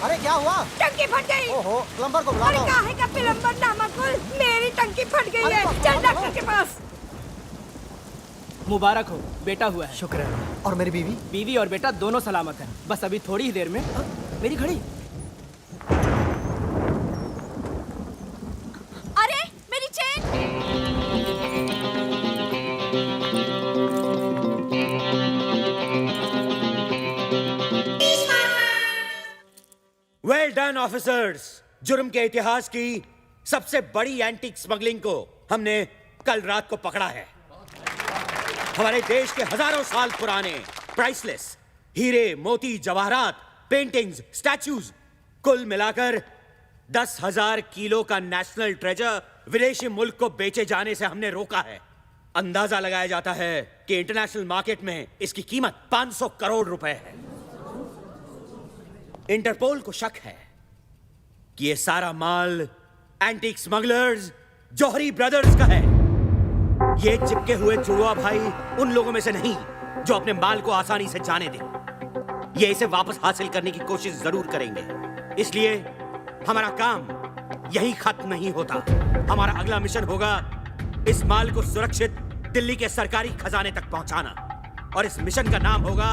अरे क्या हुआ? टंकी फट गई। ओहो, प्लम्बर को बुला अरे लो। काहे का प्लम्बर नामकुल, मेरी टंकी फट गई है। चल डॉक्टर के पास। मुबारक हो, बेटा हुआ है। शुक्र है। और मेरी बीवी? बीवी और बेटा दोनों सलामत हैं। बस अभी थोड़ी ही देर में। मेरी घड़ी। अरे मेरी चेन। Well done officers. जुर्म के इतिहास की सबसे बड़ी एंटीक स्मगलिंग को हमने कल रात को पकड़ा है। हमारे देश के हजारों साल पुराने प्राइसलेस हीरे, मोती, जवाहरात, पेंटिंग्स, स्टैच्यूज, कुल मिलाकर 10,000 किलो का नेशनल ट्रेजर विदेशी मुल्क को बेचे जाने से हमने रोका है। अंदाजा लगाया जाता है कि इंटरनेशनल मार्केट में इसकी कीमत 500 करोड़ रुपए है। इंटरपोल को शक है कि यह सारा माल एंटीक स्मगलर्स जौहरी ब्रदर्स का है। ये चिपके हुए जुड़वा भाई उन लोगों में से नहीं जो अपने माल को आसानी से जाने दें। ये इसे वापस हासिल करने की कोशिश जरूर करेंगे। इसलिए हमारा काम यहीं खत्म नहीं होता। हमारा अगला मिशन होगा इस माल को सुरक्षित दिल्ली के सरकारी खजाने तक पहुंचाना, और इस मिशन का नाम होगा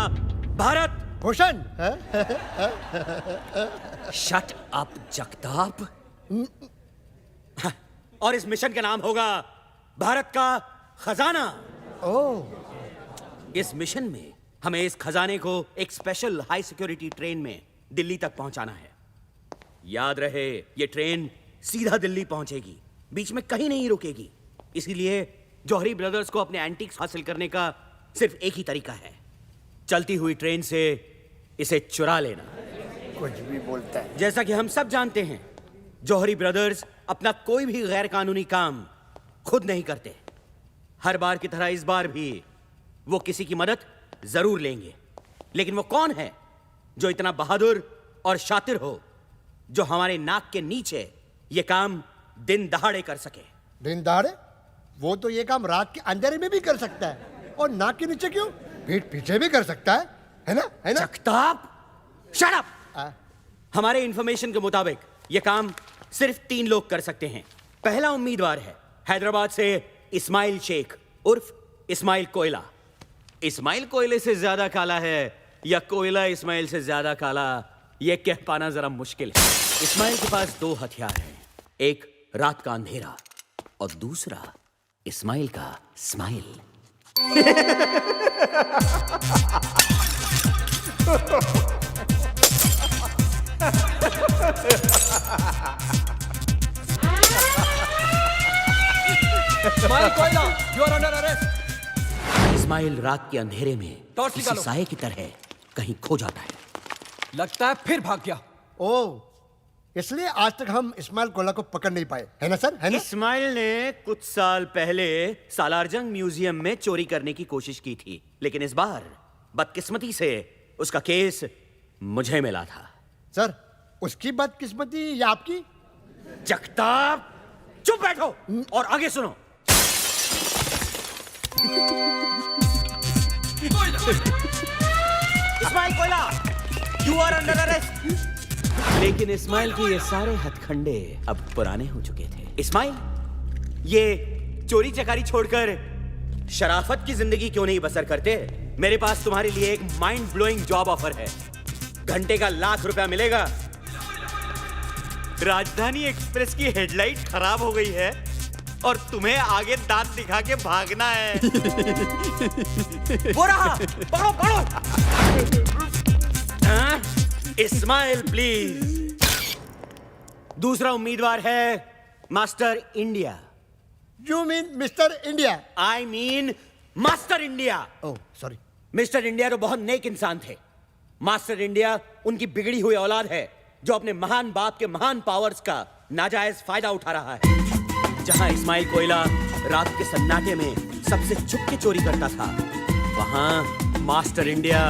भारत भूषण। Shut up Jagtap. और इस मिशन का नाम होगा भारत का खजाना। इस मिशन में हमें इस खजाने को एक स्पेशल हाई सिक्योरिटी ट्रेन में दिल्ली तक पहुंचाना है। याद रहे, ये ट्रेन सीधा दिल्ली पहुंचेगी, बीच में कहीं नहीं रुकेगी। इसीलिए जौहरी ब्रदर्स को अपने एंटीक्स हासिल करने का सिर्फ एक ही तरीका है, चलती हुई ट्रेन से इसे चुरा लेना। कुछ भी बोलता है। जैसा कि हम सब जानते हैं, जौहरी ब्रदर्स अपना कोई भी गैर कानूनी काम खुद नहीं करते। हर बार की तरह इस बार भी वो किसी की मदद जरूर लेंगे। लेकिन वो कौन है जो इतना बहादुर और शातिर हो, जो हमारे नाक के नीचे ये काम दिन दहाड़े कर सके? दिन दहाड़े? वो तो ये काम रात के अंधेरे में भी कर सकता है, और नाक के नीचे क्यों, पीठ पीछे भी कर सकता है ना? है ना? Jagtap, shut up. हमारे इंफॉर्मेशन के मुताबिक ये काम सिर्फ 3 लोग कर सकते हैं। पहला उम्मीदवार है हैदराबाद से इस्माइल शेख उर्फ इस्माइल कोयला। इस्माइल कोयले से ज्यादा काला है या कोयला इस्माइल से ज्यादा काला, यह कह पाना जरा मुश्किल है। इस्माइल के पास 2 हथियार हैं, एक रात का अंधेरा और दूसरा इस्माइल का स्माइल। इस्माइल कोयला, you are under arrest। Ismail रात के अंधेरे में टॉर्च किसी निकालो। साये की तरह कहीं खो जाता है। लगता है फिर भाग गया। इसलिए आज तक हम इस्माइल कोयला को पकड़ नहीं पाए, है ना सर? है ना? इस्माइल ने कुछ साल पहले सालारजंग म्यूजियम में चोरी करने की कोशिश की थी, लेकिन इस बार बदकिस्मती से उसका केस मुझे मिला था। सर, उसकी बदकिस्मती या आपकी? जगताप, चुप बैठो और आगे सुनो। इस्माइल कोयला, यू आर अंडर अरेस्ट। लेकिन इस्माइल के ये सारे हथकंडे अब पुराने हो चुके थे। इस्माइल, ये चोरी चकारी छोड़कर शराफत की जिंदगी क्यों नहीं बसर करते? मेरे पास तुम्हारे लिए एक माइंड ब्लोइंग जॉब ऑफर है। घंटे का ₹1,00,000 मिलेगा। राजधानी एक्सप्रेस की हेडलाइट खराब हो गई है और तुम्हें आगे दांत दिखा के भागना है। वो रहा, पकड़ो पकड़ो। इस्माइल प्लीज। दूसरा उम्मीदवार है master India. You mean mister India? I mean master India. Oh sorry. Mister India तो बहुत नेक इंसान थे। मास्टर इंडिया उनकी बिगड़ी हुई औलाद है जो अपने महान बाप के महान पावर्स का नाजायज फायदा उठा रहा है। जहां इस्माइल कोयला रात के सन्नाटे में सबसे छुप के चोरी करता था, वहां मास्टर इंडिया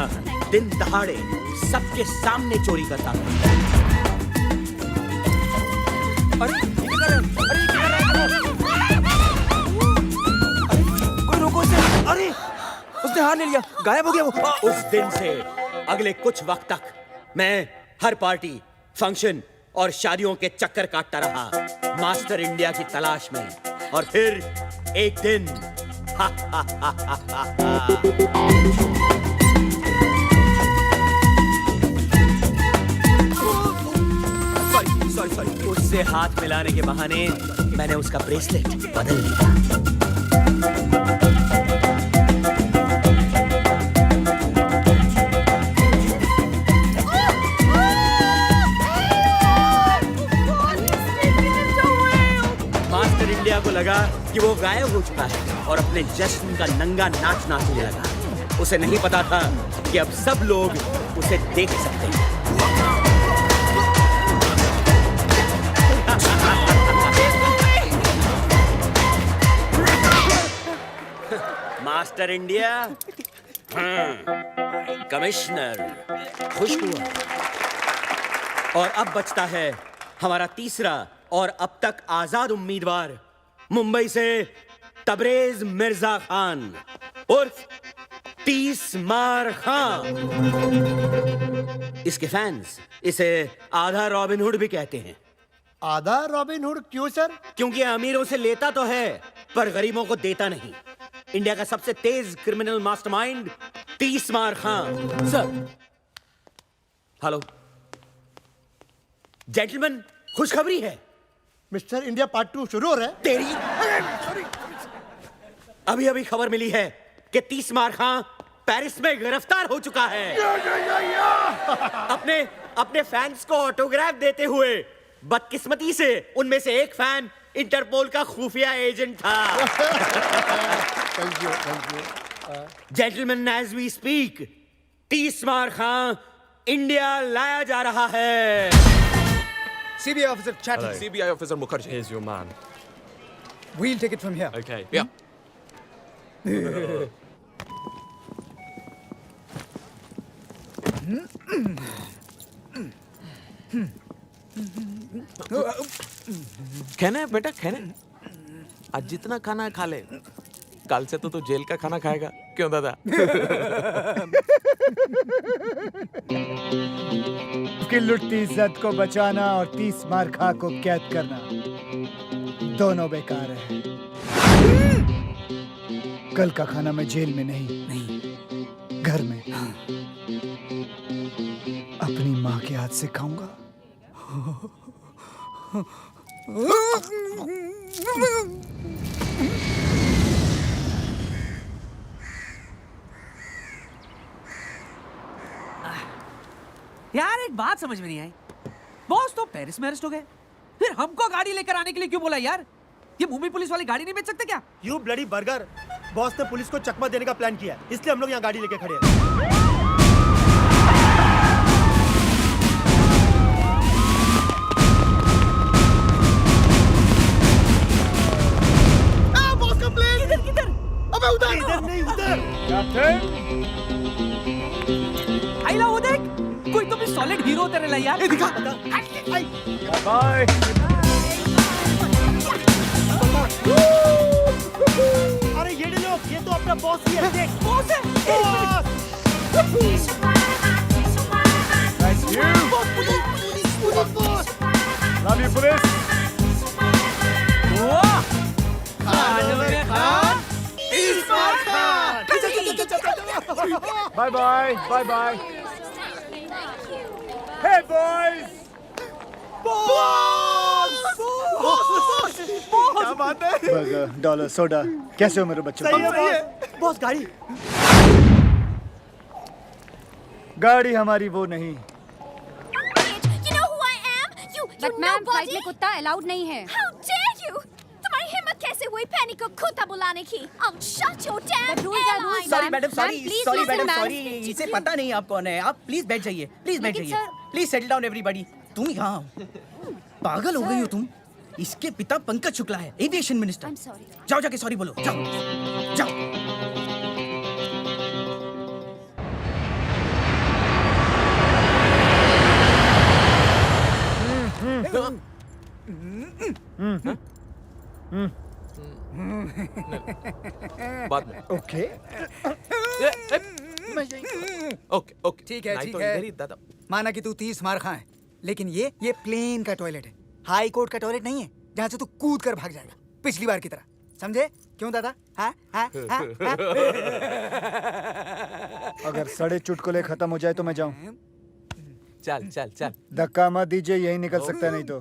दिन दहाड़े सबके सामने चोरी करता था। अरे ये क्या कर रहे हैं? अरे ये क्या कर रहे हैं? अरे कोई रोको उसे। अरे उसने हार ले लिया, गायब हो गया वो। उस दिन से अगले कुछ वक्त तक मैं हर पार्टी, फंक्शन और शादियों के चक्कर काटता रहा मास्टर इंडिया की तलाश में। और फिर एक दिन सॉरी उससे हाथ मिलाने के बहाने मैंने उसका ब्रेसलेट बदल दिया। मास्टर इंडिया को लगा कि वो गायब हो चुका है और अपने जश्न का नंगा नाच नाचने लगा। उसे नहीं पता था कि अब सब लोग उसे देख सकते हैं। मास्टर इंडिया, कमिश्नर खुश हुआ। और अब बचता है हमारा तीसरा और अब तक आजाद उम्मीदवार, मुंबई से तबरेज मिर्जा खान उर्फ तीसमार खान। इसके फैंस इसे आधा रॉबिन हुड भी कहते हैं। आधा रॉबिन हुड क्यों सर? क्योंकि अमीरों से लेता तो है पर गरीबों को देता नहीं। इंडिया का सबसे तेज criminal mastermind तीसमार Khan. Sir hello gentleman, खुशखबरी है। मिस्टर इंडिया पार्ट 2 शुरू हो रहा है। तेरी अभी अभी खबर मिली है कि तीसमार खान पेरिस में गिरफ्तार हो चुका है। अपने फैंस को ऑटोग्राफ देते हुए। बदकिस्मती से उनमें से एक फैन इंटरपोल का खुफिया एजेंट था। Thank you. Gentleman, as we speak Teesmar Khan India लाया जा रहा है। CBI officer Chatterjee. CBI officer Mukherjee. Here's your man. We'll take it from here. Okay. Yeah. खाना है बेटा, खाना है। आज जितना खाना है खा ले। कल से तो तू जेल का खाना खाएगा, क्यों दादा? की लुटती इज्जत को बचाना और 30 मार खा को कैद करना दोनों बेकार है। कल का खाना मैं जेल में नहीं, घर में अपनी माँ के हाथ से खाऊंगा। यार एक बात समझ में नहीं आई, बॉस तो पेरिस में अरेस्ट हो गए, फिर हमको गाड़ी लेकर आने के लिए क्यों बोला यार? ये मुंबई पुलिस वाली गाड़ी नहीं बेच सकते क्या? यू ब्लडी बर्गर, बॉस ने पुलिस को चकमा देने का प्लान किया, इसलिए हम लोग यहाँ गाड़ी लेके खड़े हैं। बॉस का प्लेन किधर? अबे उधर इधर नहीं, उधर। आइला वो देख, कोई तो भी सॉलिड हीरो तेरे लिए यार। दिखा। बाय। अरे ये लोग, ये तो अपना बॉस ही है। देख, बॉस है। That's you. Boss. Love you, police. Bye bye. Bye bye. Hey boys. क्या बात है? बर्गर, डॉलर, सोडा, कैसे हो मेरे बच्चों? सही है बॉस। बॉस गाड़ी। गाड़ी हमारी वो नहीं। You know who I am? You but ma'am nobody? Flight में कुत्ता अलाउड नहीं है। How dare you? तुम्हारी हिम्मत कैसे हुई पैनी को कुत्ता बुलाने की? I'll shut your damn The rules are airline. rules, sorry ma'am. Madam, Ma'am, please listen, ma'am. इसे पता नहीं आप कौन है। आप प्लीज बैठ जाइए, प्लीज बैठ लेकिन जाइए। Sir- please settle down everybody. तुम यहाँ पागल हो गई हो तुम? इसके पिता पंकज शुक्ला है, एविएशन मिनिस्टर। I'm sorry. जाओ जाके सॉरी बोलो, जाओ जाओ। बाद में। ओके। ओके ओके ठीक है, नहीं ठीक तो है। इधर ही दादा। माना कि तू 30 मार खा है, लेकिन ये प्लेन का टॉयलेट है, हाई कोर्ट का टॉयलेट नहीं है जहाँ से तू कूद कर भाग जाएगा पिछली बार की तरह, समझे? क्यों दादा? हाँ हाँ हाँ हाँ? अगर सड़े चुटकुले खत्म हो जाए तो मैं जाऊं। चल चल चल। धक्का मत दीजिए, यही निकल सकता है नहीं तो।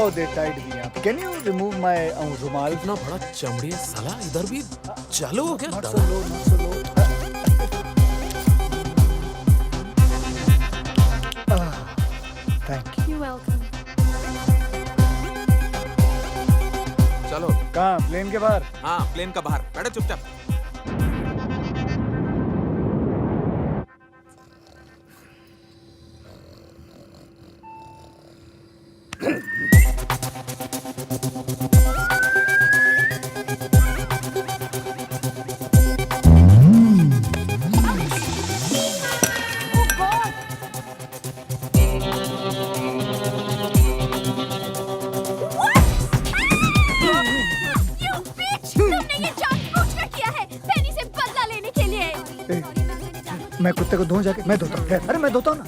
Oh, they tied me up. Can you remove my रुमाल? इतना बड़ा चमड़ी है साला, इधर भी चालू हो गया। Not so low, not so low. Thank you. You're welcome. चलो। कहाँ? प्लेन के बाहर? हाँ प्लेन का बाहर बैठो चुपचाप। You bitch! तुमने ये जानबूझकर किया है, पेनी से बदला लेने के लिए। मैं कुत्ते को धोऊं जाके? मैं धोता हूँ। अरे मैं धोता हूँ ना।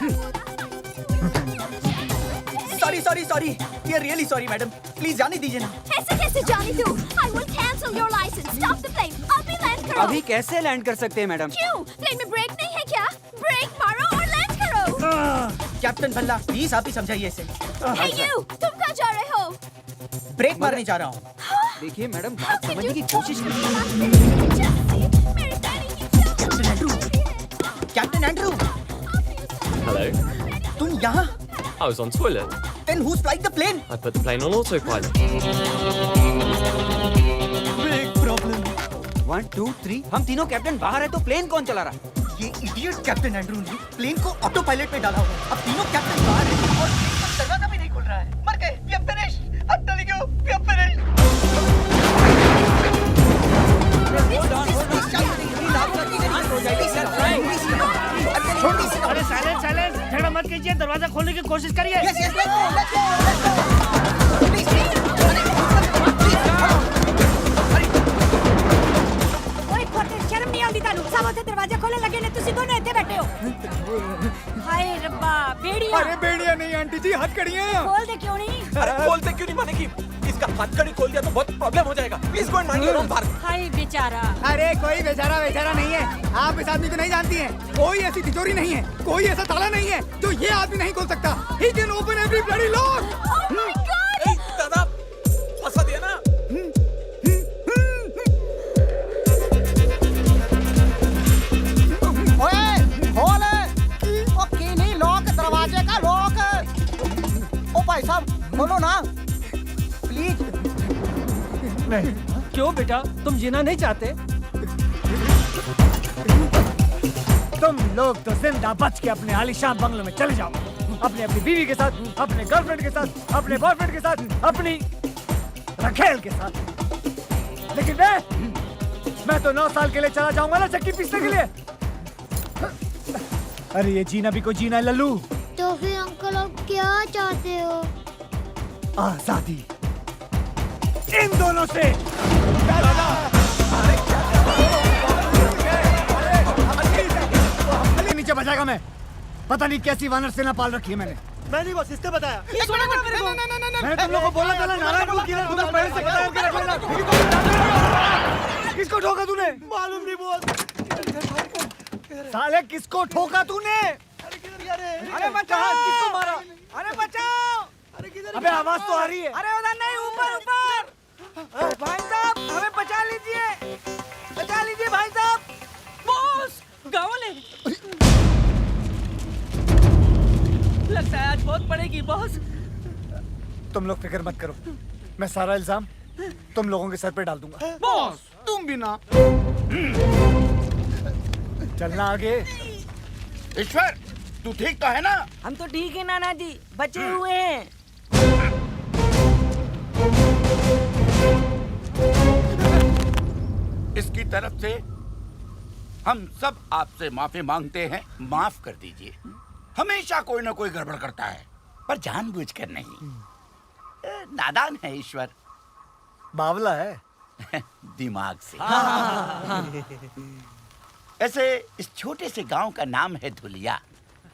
सॉरी ये रियली सॉरी मैडम, प्लीज जाने दीजिए ना। ऐसे कैसे जाने दूँ? I will cancel your license. Stop the plane. अभी लैंड करो। अभी कैसे लैंड कर सकते हैं मैडम? क्यों? प्लेन में ब्रेक नहीं है क्या? ब्रेक मारो और लैंड करो। कैप्टन भल्ला प्लीज आप ही समझाइए इसे। Hey you! तुम कहाँ जा रहे हो? ब्रेक मारने जा रहा हूँ। देखिए मैडम, बात समझने की कोशिश कैप्टन एंड्रू, Hello. तुम यहाँ? I was on toilet. Then who's flying the plane? I put the plane on autopilot. Big problem. 1, 2, 3 हम तीनों कैप्टन बाहर है तो प्लेन कौन चला रहा? ये इडियट कैप्टन एंड्रू ने प्लेन को ऑटो पायलट पे डाला हुआ है। अब तीनों कैप्टन बाहर हैं और प्लेन का दरवाजा भी नहीं खुल रहा है। मर गए। We are finished. I'm telling you, we are finished. अरे साइलेंस झगड़ा मत कीजिए, दरवाजा खोलने की कोशिश करिए। Yes, let's go. ओए खोटे शर्म नहीं आਉਂਦੀ ਤੁਹਾਨੂੰ ਸਭ ਉੱਥੇ ਦਰਵਾਜ਼ੇ ਖੋਲੇ ਲੱਗੇ ਨੇ ਤੁਸੀਂ ਦੋਨੇ ਇੱਥੇ ਬੈਠੇ ਹੋ ਹਾਏ ਰੱਬਾ बेड़िया अरे बेड़िया नहीं आंटी जी, हथकड़ियाँ। खोल दे क्यों नहीं अरे खोलते क्यों नहीं मानेगी? इसका हथकड़ी खोल दिया तो बहुत प्रॉब्लम हो जाएगा। Please go and mind your own bar. हाय बेचारा अरे कोई बेचारा नहीं है। आप इस आदमी को नहीं जानती हैं। कोई ऐसी तिजोरी नहीं है, कोई ऐसा ताला नहीं है जो ये आदमी नहीं खोल सकता। He can open every bloody lock. Oh my God! ए, दादा फंसा दिया ना। ओए खोल। ओ कीली लॉक, दरवाजे का लॉक। ओ भाई साहब खोलो ना प्लीज। नहीं। क्यों बेटा, तुम जीना नहीं चाहते? तुम लोग तो जिंदा बच के अपने आलीशान बंगलों में चले जाओ, अपनी बीवी के साथ, अपने गर्लफ्रेंड के साथ, अपने बॉयफ्रेंड के साथ, अपनी रखेल के साथ। लेकिन मैं तो 9 साल के लिए चला जाऊंगा ना चक्की पीसने के लिए। अरे ये जीना भी कोई जीना है लल्लू। तो फिर अंकल आप क्या चाहते हो? आजादी इन दोनों से। नीचे बजाएगा मैं। पता नहीं कैसी वानर सेना पाल रखी है मैंने। मैं नहीं बॉस, इसने बताया। मैंने तुम लोगों को बोला था ना, नारायण को किधर तुम्हें पहले से पता करके रख लेना। किसको ठोका तूने? मालूम नहीं बॉस। साले किसको ठोका तूने? अरे बचाओ, किसको मारा? अरे बचाओ! अबे आवाज तो आ रही है। अरे उधर नहीं, ऊपर। भाई साहब हमें बचा लीजिए भाई साहब। बॉस गाँव ले लगता है आज बहुत पड़ेगी बॉस। तुम लोग फिक्र मत करो, मैं सारा इल्जाम तुम लोगों के सर पे डाल दूंगा। बॉस तुम भी ना। चलना आगे। ईश्वर तू ठीक तो है ना? हम तो ठीक है नाना जी, बचे हुए हैं। इसकी तरफ से हम सब आपसे माफी मांगते हैं, माफ कर दीजिए। हमेशा कोई ना कोई गड़बड़ करता है, पर जानबूझकर नहीं। नादान है ईश्वर। बावला है। दिमाग से। ऐसे इस छोटे से गांव का नाम है धुलिया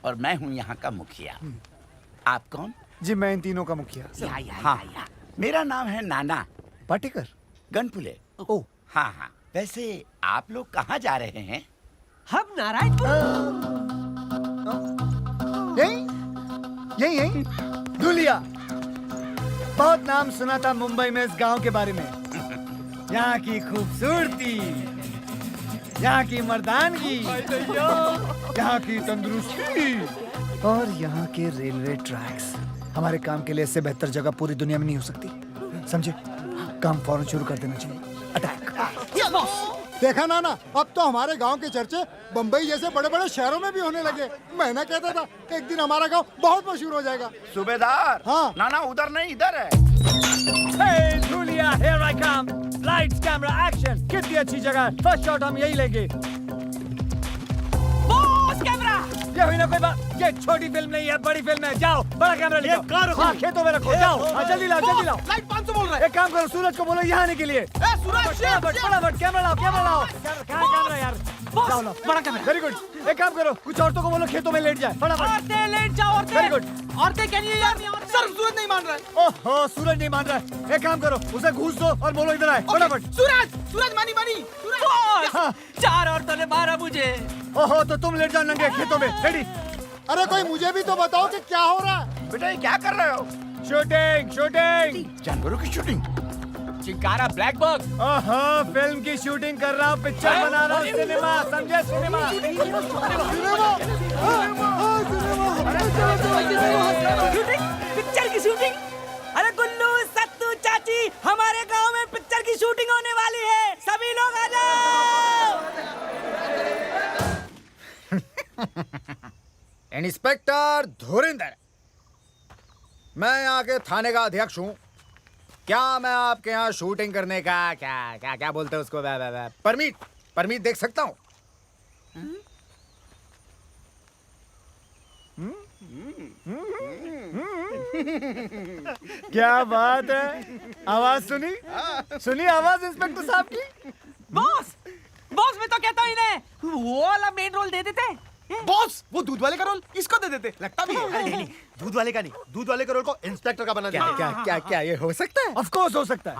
और मैं हूं यहाँ का मुखिया। आप कौन? जी मैं इन तीनों का मुखिया। हाँ, मेरा नाम है नाना पाटेकर। गनपुले। ओ हाँ हाँ, वैसे आप लोग कहाँ जा रहे हैं? हम नारायणपुर। यही यही धुलिया। बहुत नाम सुना था मुंबई में इस गांव के बारे में। यहाँ की खूबसूरती, यहाँ की मर्दानगी, यहाँ की तंदुरुस्ती और यहाँ के रेलवे ट्रैक्स। हमारे काम के लिए इससे बेहतर जगह पूरी दुनिया में नहीं हो सकती। समझे? काम फौरन शुरू कर देना चाहिए। अटैक। देखा ना, अब तो हमारे गांव के चर्चे बम्बई जैसे बड़े बड़े शहरों में भी होने लगे। मैं ना कहता था एक दिन हमारा गांव बहुत मशहूर हो जाएगा। सूबेदार। हाँ। नाना उधर नहीं, इधर है। Hey, Julia, here I come. Lights, camera, action. कितनी अच्छी जगह। फर्स्ट शॉट हम यही लेंगे। Boss camera. ये हुई ना कोई बात। ये छोटी फिल्म नहीं है, बड़ी फिल्म है। जाओ बड़ा कैमरा लेके आओ। हाँ, खेतों में रखो। जाओ हाँ, जल्दी लाओ, जल्दी लाओ। लाइट 500 बोल रहा है। एक काम करो, सूरज को बोलो यहाँ आने के लिए। फटाफट कैमरा लाओ, कैमरा लाओ। कहाँ कैमरा यार? जाओ लाओ। बड़ा कैमरा। Very good. एक काम करो, कुछ औरतों को बोलो खेतों में लेट जाए। फटाफट। औरतें लेट जाओ, औरतें। Very good. औरतें क्या नहीं यार? सर सूरज नहीं मान रहा है। ओहो, सूरज नहीं मान रहा है। एक काम करो, उसे घूस दो और बोलो इधर आए। फटाफट। सूरज मानी बॉस, हाँ। 4 औरतों ने मारा मुझे। ओहो, तो तुम लेट जाओ नंगे खेतों में। रेडी? अरे कोई मुझे भी तो बताओ कि क्या हो रहा है। बेटा ये क्या कर रहे हो? Shooting shooting. जानवरों की शूटिंग? Chinkara black bug. ओहो, फिल्म की शूटिंग कर रहा हूँ, पिक्चर बना रहा हूँ। सिनेमा, समझे? सिनेमा। पिक्चर की शूटिंग? अरे गुल्लू, सत्तू, चाची, हमारे गांव में पिक्चर की शूटिंग होने वाली है। सभी लोग आ जाओ। इंस्पेक्टर धुरिंदर, मैं यहाँ के थाने का अध्यक्ष हूँ। क्या मैं आपके यहाँ शूटिंग करने का क्या क्या क्या बोलते हैं उसको परमिट देख सकता हूँ? क्या बात है? आवाज सुनी आवाज इंस्पेक्टर साहब की। बॉस मैं तो कहता हूँ इन्हें वो वाला मेन रोल दे देते। बॉस वो दूध वाले का रोल इसको दे देते। लगता भी है। नहीं, दूध वाले का नहीं, दूध वाले के रोल को इंस्पेक्टर का बना देते। क्या ये हो सकता है? ऑफ कोर्स हो सकता है।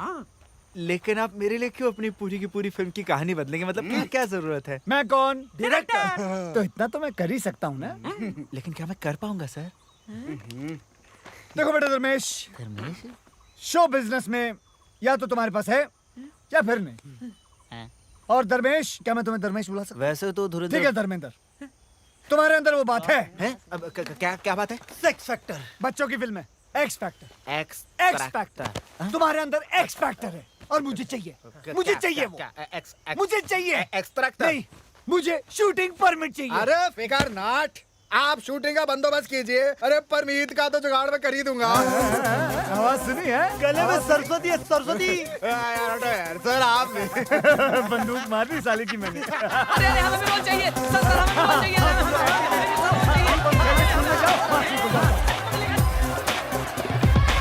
लेकिन आप मेरे लिए क्यों अपनी पूरी की पूरी फिल्म की कहानी बदलेंगे? मतलब क्या जरूरत है? मैं कौन? डायरेक्टर। तो इतना तो मैं कर ही सकता हूँ ना। लेकिन क्या मैं कर पाऊंगा सर? देखो बेटा धर्मेश, शो बिजनेस में या तो तुम्हारे पास है या फिर नहीं। और धर्मेश, क्या मैं तुम्हें धर्मेश बुला सकता? वैसे तो ठीक है धर्मेंद्र, तुम्हारे अंदर वो बात है। अब क्या बात है? Sex factor. बच्चों की फिल्म है एक्स फैक्टर। X factor. तुम्हारे अंदर एक्स फैक्टर है और मुझे चाहिए वो। मुझे चाहिए एक्सट्रैक्टर नहीं, मुझे शूटिंग परमिट चाहिए। अरे फिकर नाट, आप शूटिंग का बंदोबस्त कीजिए। अरे परमीत का तो जुगाड़ में कर ही दूंगा। आवाज सुनी है? गले में सरस्वती है, सरस्वती। यार सर आप बंदूक मारनी साले की मैंने। अरे हमें भी रोल चाहिए सर, हमें भी रोल चाहिए।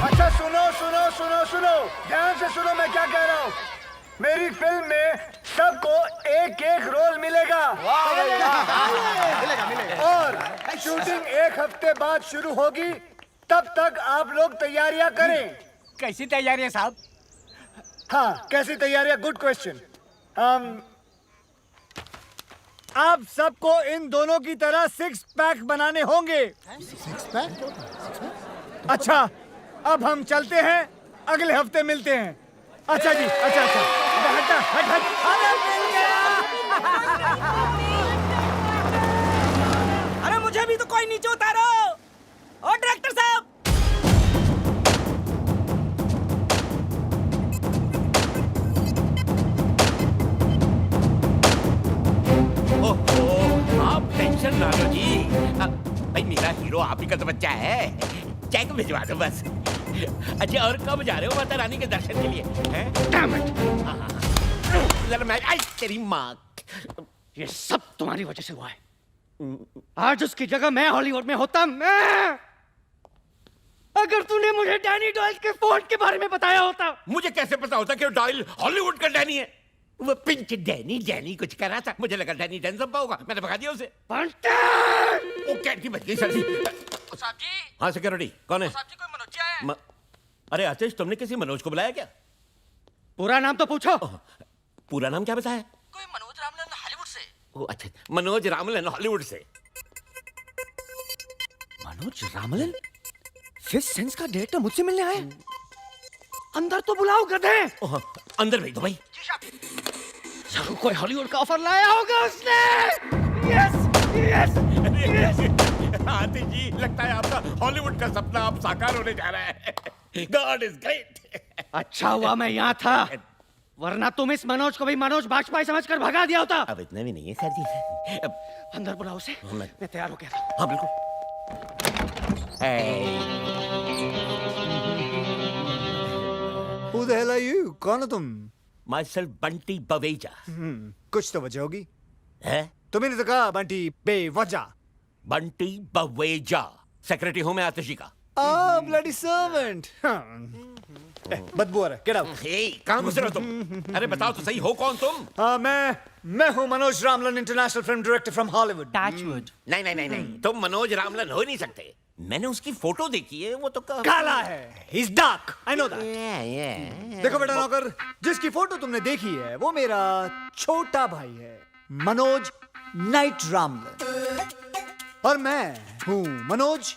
अच्छा सुनो, ध्यान से सुनो मैं क्या कह रहा हूँ। मेरी फिल्म में सबको एक एक रोल मिलेगा। और शूटिंग 1 हफ्ते बाद शुरू होगी, तब तक आप लोग तैयारियां करें। कैसी तैयारियां साहब? हाँ, कैसी तैयारियां? Good question. आप सबको इन दोनों की तरह 6 पैक बनाने होंगे। 6 पैक? अच्छा, अब हम चलते हैं, अगले हफ्ते मिलते हैं। अच्छा जी, अच्छा। हट। अरे मिल गया। अरे मुझे भी तो कोई नीचे उतारो। ओ डायरेक्टर साहब। आप टेंशन ना लो जी। भाई मेरा हीरो आप ही का तो बच्चा है, चेक भिजवा दो बस। अच्छा और कब जा रहे हो माता रानी के दर्शन के लिए? हैं? जरा मैं आई तेरी माँ। ये सब तुम्हारी वजह से हुआ है। आज उसकी जगह मैं हॉलीवुड में होता, मैं अगर तूने मुझे डैनी डॉयल के फोन के बारे में बताया होता। मुझे कैसे पता होता कि डॉयल हॉलीवुड का डैनी है? वो पिंच डैनी डैनी कुछ कर रहा था, मुझे लगा डैनी डेंजम्पा होगा, मैंने भगा दिया उसे। वो कैंटी बच गई सर जी। साहब जी। हाँ सिक्योरिटी, कौन है? साहब जी कोई मनोज है? अरे आतिश, तुमने किसी मनोज को बुलाया क्या? पूरा नाम तो पूछो। पूरा नाम क्या बताया? कोई मनोज रामलन हॉलीवुड से। ओ अच्छा, मनोज रामलन हॉलीवुड से। मनोज रामलन फिफ्थ सेंस का डायरेक्टर मुझसे मिलने आए। अंदर तो बुलाओ गधे। अंदर भेज दो भाई। कोई हॉलीवुड का ऑफर लाया होगा उसने। Yes yes yes. Aatish ji, लगता है आपका हॉलीवुड का सपना अब साकार होने जा रहा है। God is great. अच्छा हुआ मैं यहाँ था, वरना तुम इस मनोज को भी मनोज बाजपेयी समझकर भगा दिया होता। अब इतना भी नहीं है सर जी। अंदर बुलाओ उसे। मैं तैयार हो गया था। हाँ बिल्कुल। Who the hell are you? कौन हो तुम? Myself बंटी बवेजा। कुछ तो वजह होगी। है? तुम्हें तो कहा बंटी बेवजह। बंटी बवेजा, सेक्रेटरी हूँ मैं आतिश जी का। bloody servant. बदबू आ रहा है, get out. कहाँ घुस रहे हो तुम? अरे बताओ तो सही, हो कौन तुम? मैं हूँ Manoj Ramlan, international film director from Hollywood. Touchwood. नहीं नहीं नहीं नहीं, तुम मनोज रामलन हो ही नहीं सकते। मैंने उसकी फोटो देखी है, वो तो काला है। He's dark. I know that. देखो बेटा नौकर, जिसकी फोटो तुमने देखी है वो मेरा छोटा भाई है, मनोज नाइट रामलन, और मैं हूँ मनोज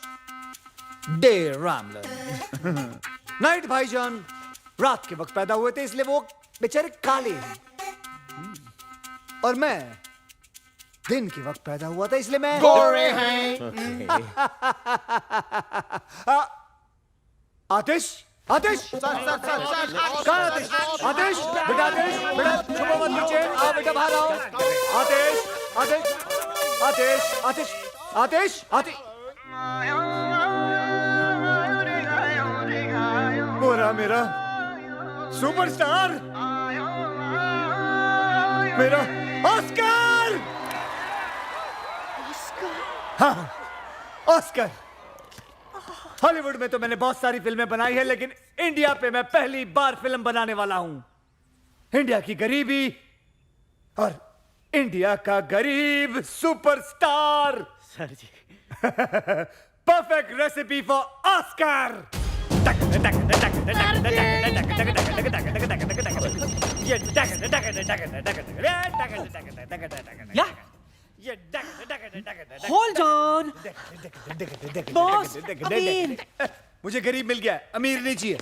डे रामलन। नाइट भाईजान रात के वक्त पैदा हुए थे, इसलिए वो बेचारे काले हैं, और मैं दिन के वक्त पैदा हुआ था, इसलिए मैं गोरे हैं। आतिश आतिश कहाँ आतिश? आतिश बेटा, आतिश बेटा, छुपो मत नीचे, आओ बेटा बाहर आओ। आतिश आतिश आतिश आतिश आतिश आतिश। वो रहा मेरा सुपरस्टार, मेरा ऑस्कर। हाँ, ऑस्कर। हॉलीवुड में तो मैंने बहुत सारी फिल्में बनाई है, लेकिन इंडिया पे मैं पहली बार फिल्म बनाने वाला हूं। इंडिया की गरीबी और इंडिया का गरीब superstar. Sir ji. Perfect recipe for Oscar. Hold on boss, Aamir. मुझे गरीब मिल गया, अमीर नहीं चाहिए।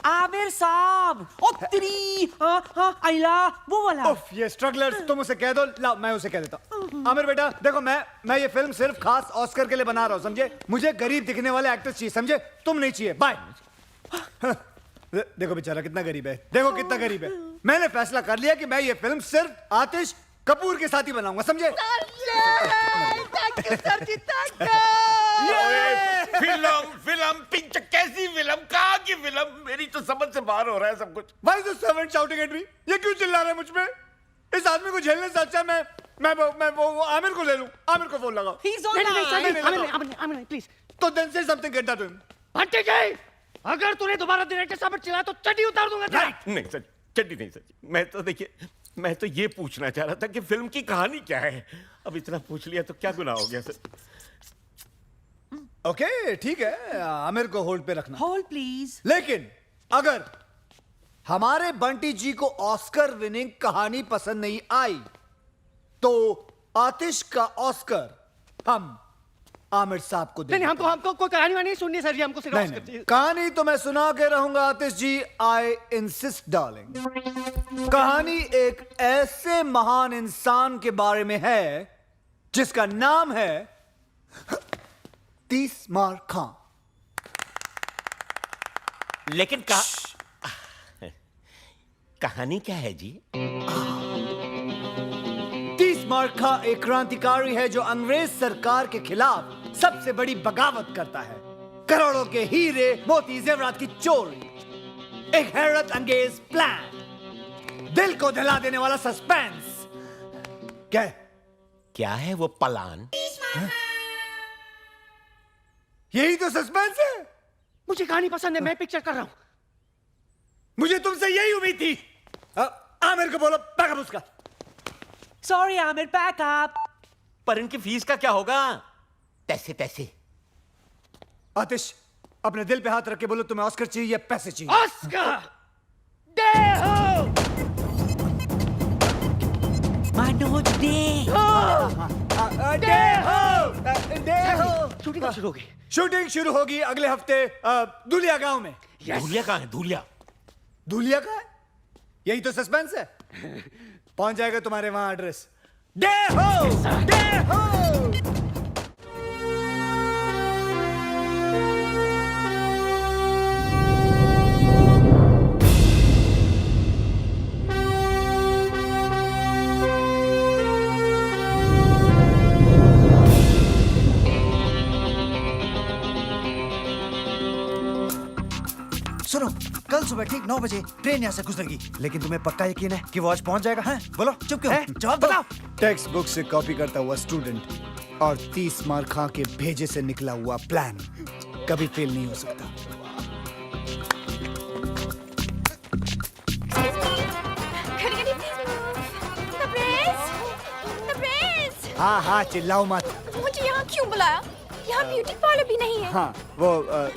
आमिर साहब, ओ तेरी आइला वो वाला। उफ, ये स्ट्रगलर्स, तुम उसे कह दो। लाओ मैं उसे कह देता हूँ। आमिर बेटा देखो, मैं ये फिल्म सिर्फ खास ऑस्कर के लिए बना रहा हूँ, समझे? मुझे गरीब दिखने वाले एक्टर्स चाहिए, समझे? तुम नहीं चाहिए। बाय। देखो बेचारा कितना गरीब है, देखो कितना गरीब है। मैंने फैसला कर लिया कि मैं ये फिल्म सिर्फ आतिश कपूर के साथ ही बनाऊंगा, समझे? फिल्म पिंच, कैसी फिल्म, कहाँ की फिल्म? मेरी तो समझ से बाहर हो रहा है सब कुछ। Why is the servant shouting at me? ये क्यों चिल्ला रहा है मुझ पे? इस आदमी को झेलने से अच्छा मैं वो आमिर को ले लूं। आमिर को फोन लगाओ। He's on Aamir please. तो then say something, get that to him. Bunty ji, अगर तूने दोबारा डायरेक्टर साहब चिल्लाया तो चड्डी उतार दूंगा। नहीं सर, चड्डी नहीं सर। मैं तो देखिए, मैं तो ये पूछना चाह रहा था कि फिल्म की कहानी क्या है। अब इतना पूछ लिया तो क्या गुनाह हो गया सर? ओके ठीक है, आमिर को होल्ड पे रखना। Hold please. लेकिन अगर हमारे बंटी जी को ऑस्कर विनिंग कहानी पसंद नहीं आई तो आतिश का ऑस्कर हम आमिर साहब को देंगे। नहीं, हमको कोई कहानी वानी नहीं सुननी सर जी, हमको सिर्फ ऑस्कर चाहिए। कहानी तो मैं सुना के रहूंगा आतिश जी, आई इंसिस्ट डार्लिंग। कहानी एक ऐसे महान इंसान के बारे में है जिसका नाम है तीसमार खां। लेकिन कहानी क्या है जी? तीसमार खां एक क्रांतिकारी है जो अंग्रेज सरकार के खिलाफ सबसे बड़ी बगावत करता है। करोड़ों के हीरे मोती जेवरात की चोरी, एक हैरत अंगेज प्लान, दिल को दहला देने वाला सस्पेंस। क्या क्या है वो प्लान? यही तो सस्पेंस है। मुझे कहानी पसंद है, मैं पिक्चर कर रहा हूँ। मुझे तुमसे यही उम्मीद थी। आमिर को बोलो बैकअप उसका। Sorry Aamir, backup. पर इनकी फीस का क्या होगा? पैसे पैसे। आतिश, अपने दिल पे हाथ रख के बोलो तुम्हें ऑस्कर चाहिए या पैसे चाहिए? ऑस्कर दे हो। मनोज दे। शूटिंग शुरू हो गई। शूटिंग शुरू होगी अगले हफ्ते दुलिया गांव में। धूलिया कहाँ है? धूलिया दुलिया का है? यही तो सस्पेंस है। पहुंच जाएगा तुम्हारे वहां एड्रेस। डे हो। सुनो, कल सुबह ठीक 9 बजे ट्रेन यहाँ से गुजरेगी, लेकिन तुम्हें पक्का यकीन है कि वो आज पहुंच जाएगा? हैं? बोलो, चुप क्यों? जवाब बताओ। टेक्स्ट बुक से कॉपी करता हुआ स्टूडेंट और 30 मार खा के भेजे से निकला हुआ प्लान कभी फेल नहीं हो सकता। हाँ, चिल्लाओ मत। मुझे यहाँ क्यों बुलाया? यहाँ ब्यूटी पार्लर भी नहीं है। हाँ, वो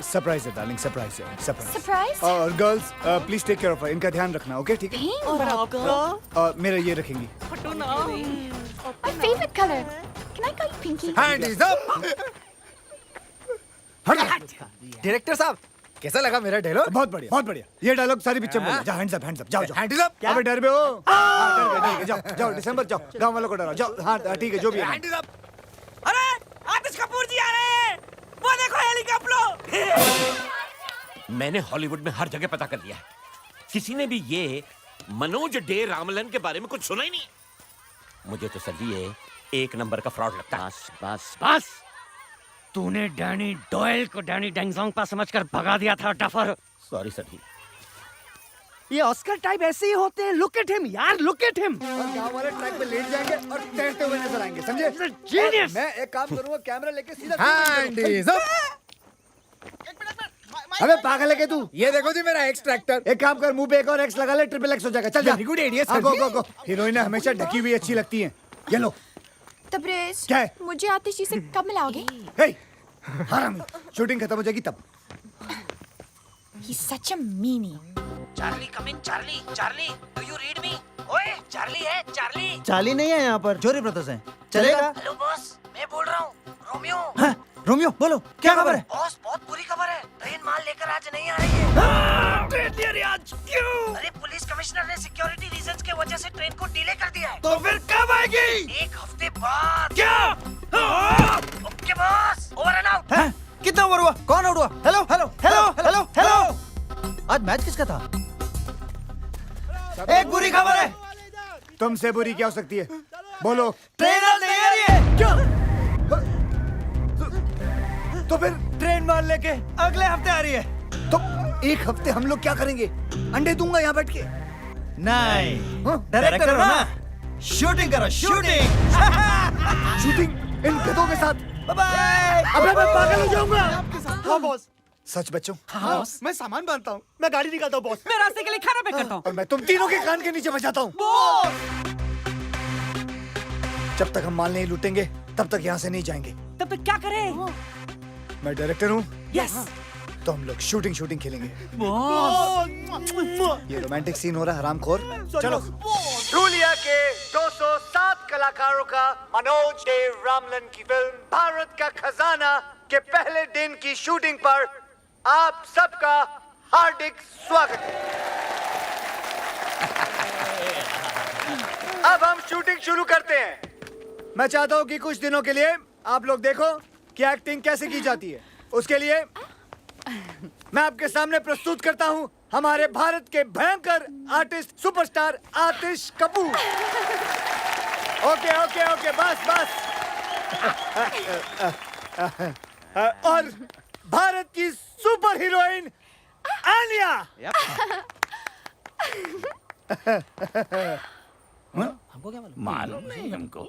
सरप्राइज है डार्लिंग, सरप्राइज है। सरप्राइज? और girls please take care of her, इनका ध्यान रखना, ओके? ठीक है। और मेरा ये रखेंगी। My favorite color. Can I call you Pinky? Hands up. Director साहब, कैसा लगा मेरा डायलॉग? बहुत बढ़िया, बहुत बढ़िया। ये डायलॉग सारी पिक्चर में बोलो। हैंड्स अप, जाओ। Hands up. अबे डर बे हो? डर गए, जाओ दिसंबर जाओ, गांव वालों को डराओ, जाओ। हाँ ठीक है, जो भी है। Hands up. अरे आतिश कपूर जी आ रहे हैं, वो देखो हेलीकॉप्टर। मैंने हॉलीवुड में हर जगह पता कर लिया है, किसी ने भी ये मनोज डे रामलन के बारे में कुछ सुना ही नहीं। मुझे तो सर ये एक नंबर का फ्रॉड लगता है। बस तूने डैनी डॉयल को डैनी डेंगजोंग समझकर भगा दिया था डफर। सॉरी सर जी। ये ऑस्कर टाइप ऐसे ही होते हैं। लुक एट हिम यार, लुक एट हिम। और गांव वाले ट्रैक पे लेट जाएंगे और तैरते हुए नजर आएंगे, समझे? जीनियस। मैं एक काम करूंगा, कैमरा लेके सीधा। Hands up. अबे पागल है क्या तू? ये देखो जी मेरा एक्स ट्रैक्टर। एक काम कर, मुंह पे एक और एक्स लगा ले, ट्रिपल एक्स हो जाएगा। चल जा। Very good idea sir. Go. हीरोइनें हमेशा ढकी हुई अच्छी लगती हैं। ये लो। तबरेज, क्या है? मुझे आतिश जी से कब मिलाओगे? हे, हरामी, शूटिंग खत्म हो जाएगी तब। He's such a meanie. Charlie come in. Charlie do you read me? ओए चार्ली है, चार्ली। चार्ली नहीं है यहाँ पर, जोरी ब्रदर्स हैं। चलेगा? हेलो बॉस, मैं बोल रहा हूँ रोमियो। हाँ, रोमियो बोलो, क्या खबर है? बॉस बहुत बुरी खबर है, ट्रेन माल लेकर आज नहीं आ रही है। ट्रेन नहीं आ रही आज? क्यों? अरे पुलिस कमिश्नर ने सिक्योरिटी रीजंस के वजह से ट्रेन को डिले कर दिया है। तो फिर कब आएगी? एक हफ्ते बाद। क्या? Okay boss, over and out. हैं? कितना ओवर हुआ? कौन आउट हुआ? हेलो। आज मैच किसका था? एक बुरी खबर है। तुमसे बुरी क्या हो सकती है? बोलो। ट्रेन आज नहीं आ रही है। क्या? तो फिर ट्रेन माल लेके अगले हफ्ते आ रही है। तो एक हफ्ते हम लोग क्या करेंगे? अंडे दूंगा यहाँ बैठ के। नहीं, हाँ? डायरेक्टर हो ना? शूटिंग करो, शूटिंग। शूटिंग इन गधों के साथ? Bye bye. अबे मैं पागल हो जाऊंगा। हाँ बॉस। सच बच्चों? हाँ बॉस, मैं सामान बांधता हूँ, मैं गाड़ी निकालता हूँ बॉस। मैं रास्ते के लिए खाना पैक करता हूँ। और मैं तुम तीनों के कान के नीचे बजाता हूँ। जब तक हम माल नहीं लूटेंगे तब तक यहाँ से नहीं जाएंगे। तब तक क्या करें? मैं डायरेक्टर हूँ, यस तो हम लोग शूटिंग खेलेंगे। बॉस। ये रोमांटिक सीन हो रहा है, हरामखोर। चलो। दुलिया के 207 कलाकारों का मनोज डे रामलन की फिल्म भारत का खजाना के पहले दिन की शूटिंग पर आप सबका हार्दिक स्वागत है। अब हम शूटिंग शुरू करते हैं। मैं चाहता हूं कि कुछ दिनों के लिए आप लोग देखो कि एक्टिंग कैसे की जाती है। उसके लिए मैं आपके सामने प्रस्तुत करता हूं हमारे भारत के भयंकर आर्टिस्ट सुपरस्टार आतिश कपूर। ओके बस। और भारत की सुपर हीरोइन आलिया। मालूम नहीं हमको।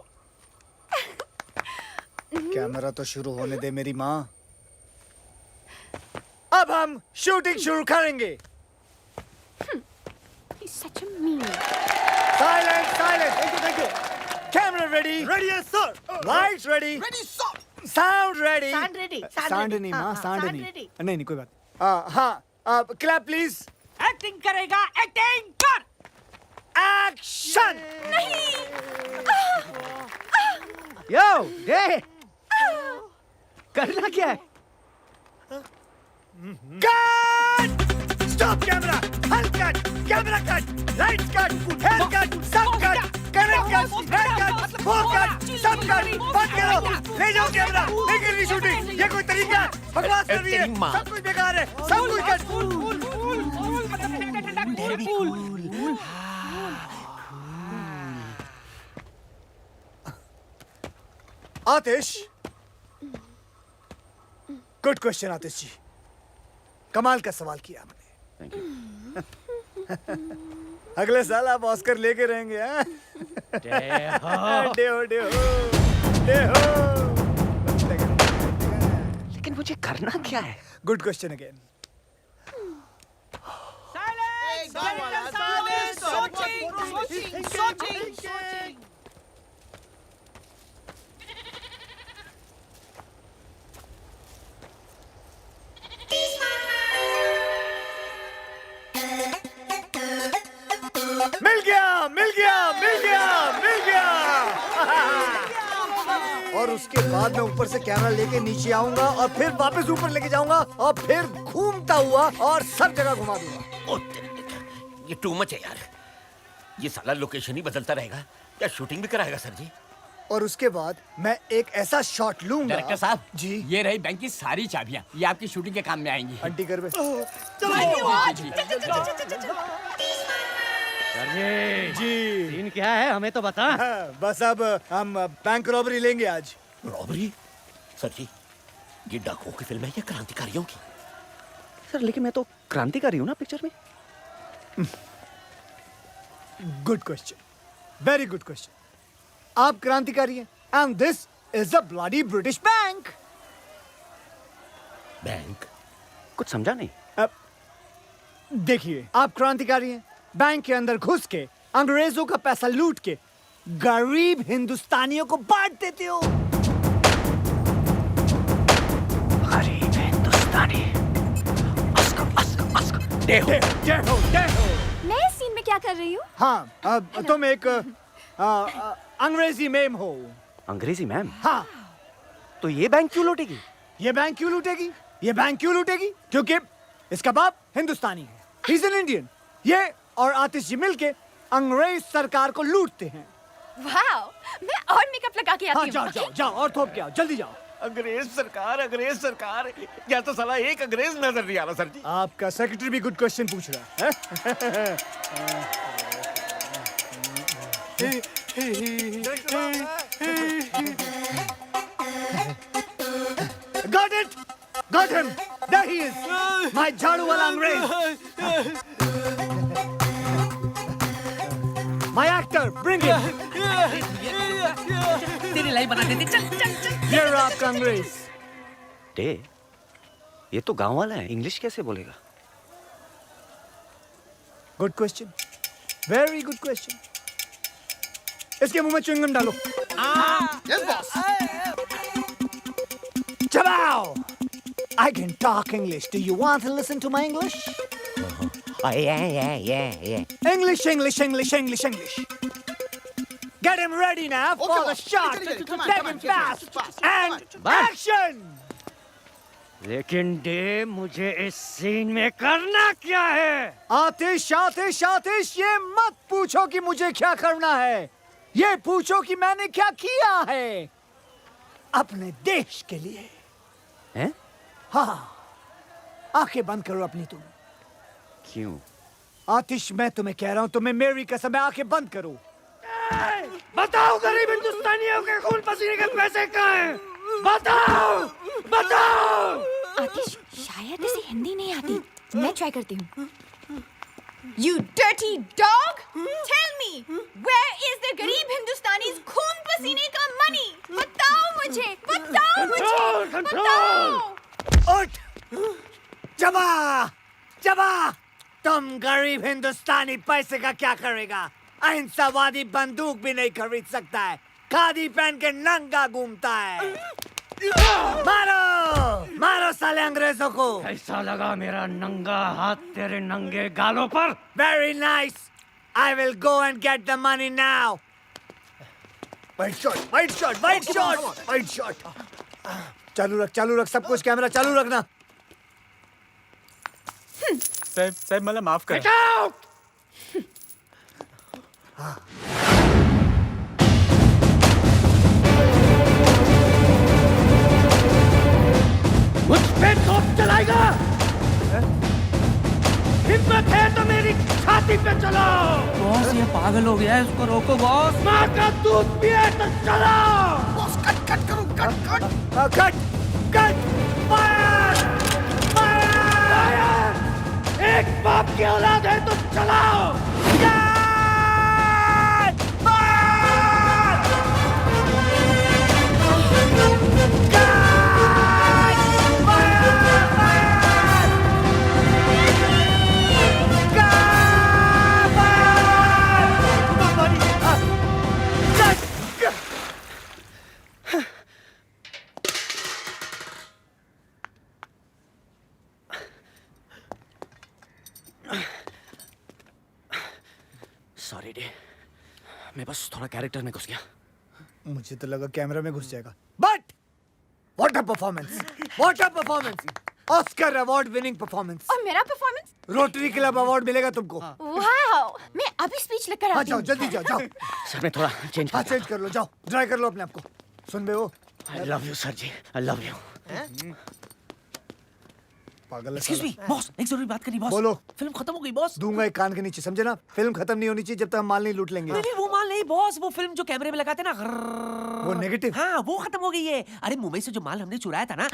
कैमरा तो शुरू होने दे मेरी माँ। अब हम शूटिंग शुरू करेंगे। He's such a mean. Silence, silence. Thank you. Camera ready. Ready, yes, sir. Lights ready. Ready, sir. Sound ready. Sound ready. Sound नहीं माँ, sound sound नहीं। ready. नहीं नहीं कोई बात। हाँ, clap please. एक्टिंग करेगा, एक्टिंग कर। Action. यो डे करना क्या है? Cut. Stop camera. Hull cut. Camera cut. Lights cut. Hair cut. Sub cut. Current cut. Hair cut. Four cut. Sub cut. बंद करो. ले जाओ कैमरा. नहीं करनी शूटिंग. ये कोई तरीका है? बकवास कर रही है. तेरी माँ। सब कुछ बेकार है. सब कुछ कट. आतिश. गुड क्वेश्चन आतिश जी. कमाल का सवाल किया आपने. अगले साल आप ऑस्कर लेके रहेंगे हाँ? डेहो डेहो डेहो। लेकिन मुझे करना क्या है? Good question again. मिल गया मिल गया मिल गया मिल गया. और उसके बाद मैं ऊपर से कैमरा लेके नीचे आऊंगा और फिर वापस ऊपर लेके जाऊंगा और फिर घूमता हुआ और सब जगह घुमा दूंगा. ओ, ये टू मच है यार. ये साला लोकेशन ही बदलता रहेगा. क्या शूटिंग भी कराएगा सर जी? और उसके बाद मैं एक ऐसा शॉट लूंगा. डायरेक्टर साहब जी. ये रही बैंक की सारी चाबियां, ये आपकी शूटिंग के काम में आएंगी। आंटी कर बे. जी सीन क्या है हमें तो बता। बस अब हम बैंक रॉबरी लेंगे आज. रॉबरी? सर जी ये डाकुओं की फिल्म है या क्रांतिकारियों की? सर लेकिन मैं तो क्रांतिकारी हूँ ना पिक्चर में। Good question. Very good question. आप क्रांतिकारी हैं and this is a bloody British bank. Bank? कुछ समझा नहीं। देखिए आप क्रांतिकारी हैं. बैंक के अंदर घुस के अंग्रेजों का पैसा लूट के गरीब हिंदुस्तानियों को बांट देते हो. गरीब हिंदुस्तानी। डेहो डेहो डेहो. मैं इस सीन में क्या कर रही हूँ? हाँ अब तुम एक अंग्रेजी मेम हो. अंग्रेजी मैम? हाँ. तो ये बैंक क्यों लूटेगी? ये बैंक क्यों लूटेगी? ये बैंक क्यों लूटेगी? क्योंकि इसका बाप हिंदुस्तानी है. He is an Indian. ये और आतिश जी मिलके अंग्रेज सरकार को लूटते हैं. वाओ, मैं और मेकअप लगा के आती हाँ हूँ. जाओ जाओ जाओ और थोप के आओ. जल्दी जाओ. अंग्रेज सरकार. या तो साला एक अंग्रेज नजर नहीं आ रहा सर जी. आपका सेक्रेटरी भी गुड क्वेश्चन पूछ रहा है. Got it! Got him! There he is! My झाड़ू वाला अंग्रेज! My actor, bring him! तेरी लाइफ बना देते. चल चल चल. ये रहा आपका अंग्रेज. डे ये तो गांव वाला है, इंग्लिश कैसे बोलेगा? Good question. Very good question. इसके मुंह में च्युइंगम डालो. Yes, boss. चबाओ. I can talk English. Do you want to listen to my English? Yeah. English, English, English, English, English. Get him ready now for Okay, the boss. shot. Come on, Take come on, him get fast. fast. And action! लेकिन day मुझे इस scene में करना क्या है? आतिश, आतिश, आतिश, ये मत पूछो कि मुझे क्या करना है. ये पूछो कि मैंने क्या किया है अपने देश के लिए. हैं? हाँ. आंखें बंद करो अपनी तुम. क्यों? आतिश मैं तुम्हें कह रहा हूँ, तुम्हें मेरी कसम है, आंखें बंद करो. बताओ गरीब हिंदुस्तानियों के खून पसीने के पैसे कहाँ हैं? बताओ, बताओ. आतिश, शायद इसे हिंदी नहीं आती. मैं ट्राई करती हूँ. You dirty dog! Tell me, where is the गरीब हिंदुस्तानी's खून पसीने का money? बताओ मुझे, बताओ! उठ! जबा! जबा! तुम गरीब हिंदुस्तानी पैसे का क्या करेगा? अहिंसावादी बंदूक भी नहीं खरीद सकता है। खादी पहन के नंगा घूमता है। मारो! मारो साले अंग्रेजों को! कैसा लगा मेरा नंगा हाथ तेरे नंगे गालों पर? Very nice. I will go and get the money now. White shot, white shot, white shot, white shot. चालू रख सब कुछ कैमरा चालू रखना. साहब मला माफ कर. मुझ पे तोप चलाएगा? हिम्मत है तो मेरी छाती पे चलो। बॉस ये पागल हो गया है, इसको रोको बॉस। माँ का दूध पिए तो चलो। बॉस कट करो कट फायर! फायर! एक बाप की औलाद है तो चलाओ। सॉरी डे, मैं बस थोड़ा कैरेक्टर में घुस गया। मुझे तो लगा कैमरा में घुस जाएगा। But what a performance! What a performance! Oscar award winning performance. और मेरा परफॉर्मेंस? रोटरी क्लब अवार्ड मिलेगा तुमको। वाओ! मैं अभी स्पीच लेकर हाँ आती जाओ हूँ। जल्दी जाओ। सर मैं थोड़ा चेंज हाँ चेंज कर लो जाओ। ड्राई कर लो अपने आप को। सुन बे वो। I love you sir ji, I love you. पागल है एक्सक्यूज मी साला। बॉस, एक जरूरी बात करनी बॉस। बोलो। फिल्म खत्म हो गई बॉस। दूंगा एक कान के नीचे, समझे ना? फिल्म खत्म नहीं होनी चाहिए जब तक हम माल नहीं लूट लेंगे। नहीं वो माल नहीं बॉस, वो फिल्म जो कैमरे में लगाते ना वो नेगेटिव। हाँ वो खत्म हो गई है। अरे मुंबई से जो माल हमने चुराया था ना,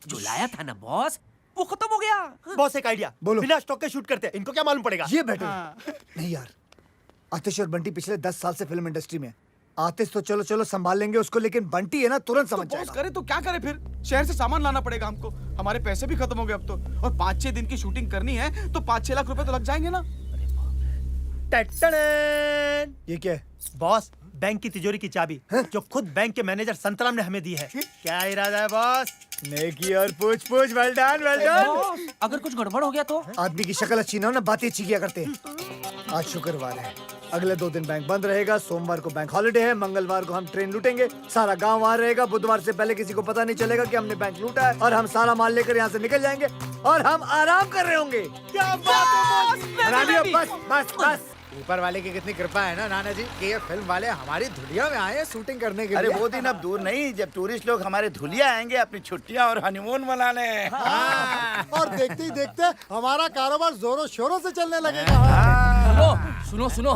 जो लाया था ना बॉस, वो खत्म हो गया। बॉस एक आइडिया. बोलो। बिना स्टॉक के शूट करते हैं. इनको क्या मालूम पड़ेगा? ये बेटर नहीं यार। आतिश और बंटी पिछले 10 साल से फिल्म इंडस्ट्री में। आतिश तो चलो चलो संभाल लेंगे उसको, लेकिन बंटी है ना तुरंत समझ बॉस जाएगा। करे तो क्या करे फिर? शहर से सामान लाना पड़ेगा हमको. हमारे पैसे भी खत्म हो गए अब तो. और 5-6 दिन की शूटिंग करनी है तो 5-6 लाख रुपए तो लग जाएंगे ना. ये क्या है? बॉस बैंक की तिजोरी की चाबी जो खुद बैंक के मैनेजर संतराम ने हमें दी है. क्या इरादा है बॉस? नेकी और पूछ पूछ। Well done well done. Boss, अगर कुछ गड़बड़ हो गया तो? आदमी की शक्ल अच्छी ना हो ना, बातें अच्छी किया करते हैं। आज शुक्रवार है, अगले 2 दिन बैंक बंद रहेगा। सोमवार को बैंक हॉलिडे है, मंगलवार को हम ट्रेन लूटेंगे, सारा गांव वहां रहेगा। बुधवार से पहले किसी को पता नहीं चलेगा कि हमने बैंक लूटा है, और हम सारा माल लेकर यहाँ से निकल जाएंगे और हम आराम कर रहे होंगे। क्या बात है बॉस? बस बस बस। ऊपर वाले की कितनी कृपा है ना नाना जी कि ये फिल्म वाले हमारी धुलिया में आए हैं शूटिंग करने के लिए। अरे वो दिन अब दूर नहीं जब टूरिस्ट लोग हमारे धुलिया आएंगे अपनी छुट्टियां और हनीमून मनाने। और देखते ही देखते हमारा कारोबार जोरों शोरों से चलने लगेगा. सुनो सुनो।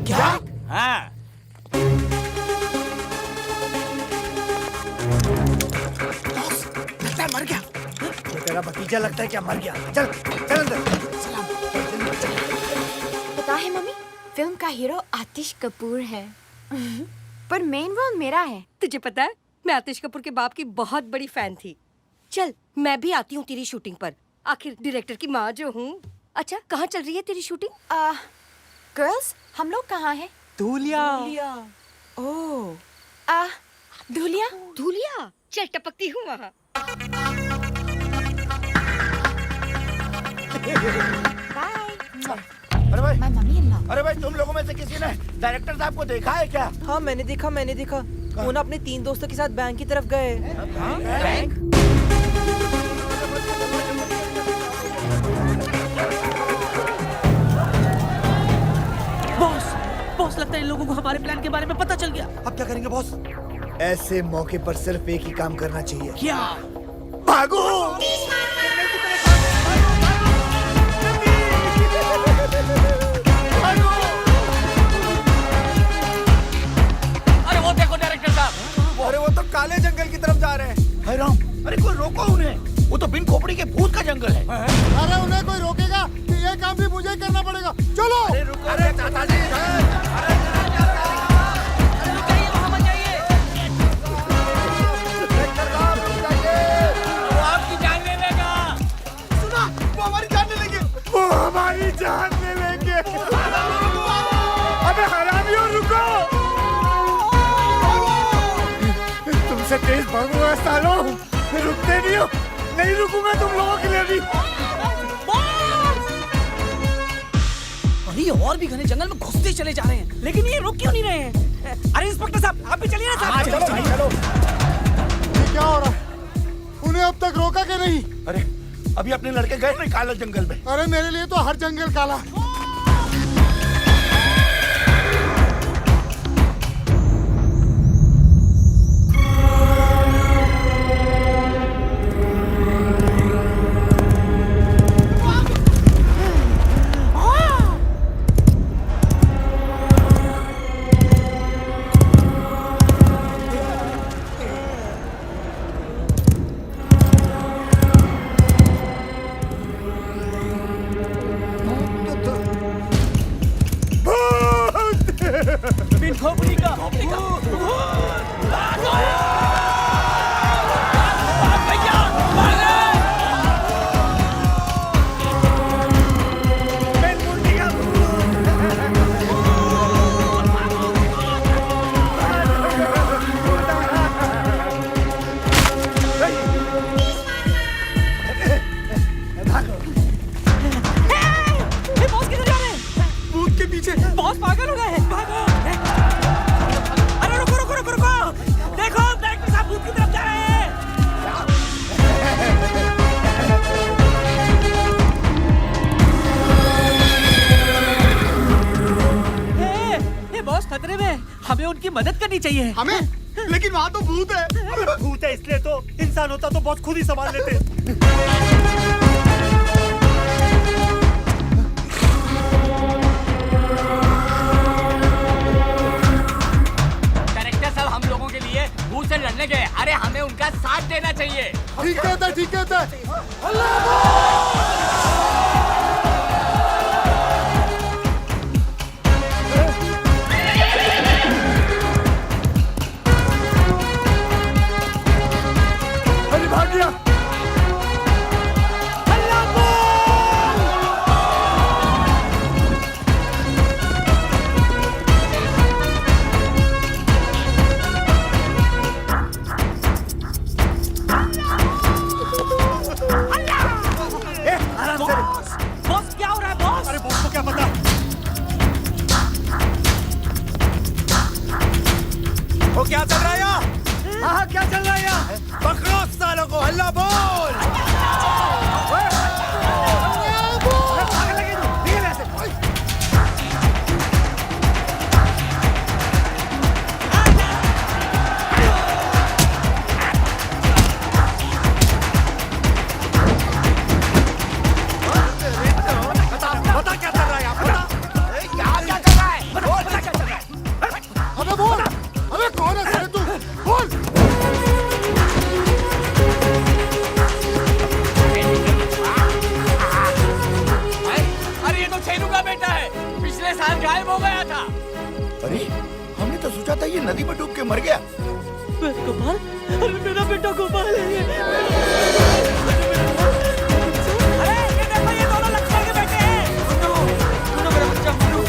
क्या? हाँ मर गया तो तेरा भतीजा लगता है क्या? मर गया। चल चल अंदर। पता है मम्मी, फिल्म का हीरो आतिश कपूर है पर मेन रोल मेरा है। तुझे पता है मैं आतिश कपूर के बाप की बहुत बड़ी फैन थी। चल मैं भी आती हूँ तेरी शूटिंग पर, आखिर डायरेक्टर की माँ जो हूँ। अच्छा कहाँ चल रही है तेरी शूटिंग? गर्ल्स हम लोग कहाँ हैं? धुलिया. ओह धुलिया. धुलिया चल टपकती हूँ वहाँ। अरे भाई, माय मम्मी इन लॉ. अरे भाई तुम लोगों में से किसी ने डायरेक्टर साहब को देखा है क्या? हाँ मैंने देखा. वो ना अपने 3 दोस्तों के साथ बैंक की तरफ गए. बैंक? बॉस लगता है इन लोगों को हमारे प्लान के बारे में पता चल गया। अब क्या करेंगे बॉस? ऐसे मौके पर सिर्फ एक ही काम करना चाहिए। क्या? भागो। अरे वो देखो डायरेक्टर साहब। अरे वो तो काले जंगल की तरफ जा रहे हैं। अरे कोई रोको उन्हें. वो तो बिन खोपड़ी के भूत का जंगल है। अरे उन्हें कोई रोकेगा कि ये काम भी मुझे ही करना पड़ेगा। चलो। अरे रुको, अरे चाचा जी। वो हमारी जान ले लेंगे। अबे हरामियों रुको। तुमसे तेज भागूंगा सालों, रुकते नहीं हो। नहीं रुकूंगा तुम लोगों के लिए भी। अरे और भी घने जंगल में घुसते चले जा रहे हैं, लेकिन ये रुक क्यों नहीं रहे हैं? अरे इंस्पेक्टर साहब, आप भी चलिए ना साहब। चलो। ये क्या हो रहा है? उन्हें अब तक रोका के नहीं? अरे अभी अपने लड़के गए ना काला जंगल में। अरे मेरे लिए तो हर जंगल काला। बिन खोपड़ी का बॉस किधर जा रहे हैं? भूत के पीछे। बॉस पागल हो गए हैं। भागो। अरे रुको रुको रुको रुको, देखो डायरेक्टर साहब भूत की तरफ जा रहे हैं। ए, बॉस खतरे में, हमें उनकी मदद करनी चाहिए। हमें? लेकिन वहाँ तो भूत है। भूत है इसलिए तो इंसान होता तो बहुत खुद ही संभाल लेते। डायरेक्टर साहब हम लोगों के लिए भूत से लड़ने गए, अरे हमें उनका साथ देना चाहिए। ठीक कहता है, ठीक कहता है। अरे भाग गया। आराम से। बॉस क्या हो रहा है बॉस? अरे बॉस को क्या पता? वो क्या चल रहा है यहाँ? हाँ क्या चल रहा है यहाँ? पकड़ो सालों को, हल्ला बोल। भागने लगी तू, धीरे से। बता क्या चल रहा है यहाँ? बता। क्या चल रहा है? बोल, बता क्या चल रहा है? अबे बोल। अबे कौन है साले तू? बोल। अरे ये तो छेनू का बेटा है, पिछले साल गायब हो गया था। अरे हमने तो सोचा था ये नदी में डूब के मर गया। गोपाल, अरे मेरा बेटा गोपाल है ये। अरे ये देखो, ये दोनों लक्ष्मण के बेटे हैं। सुनो मेरा बच्चा मुन्नू।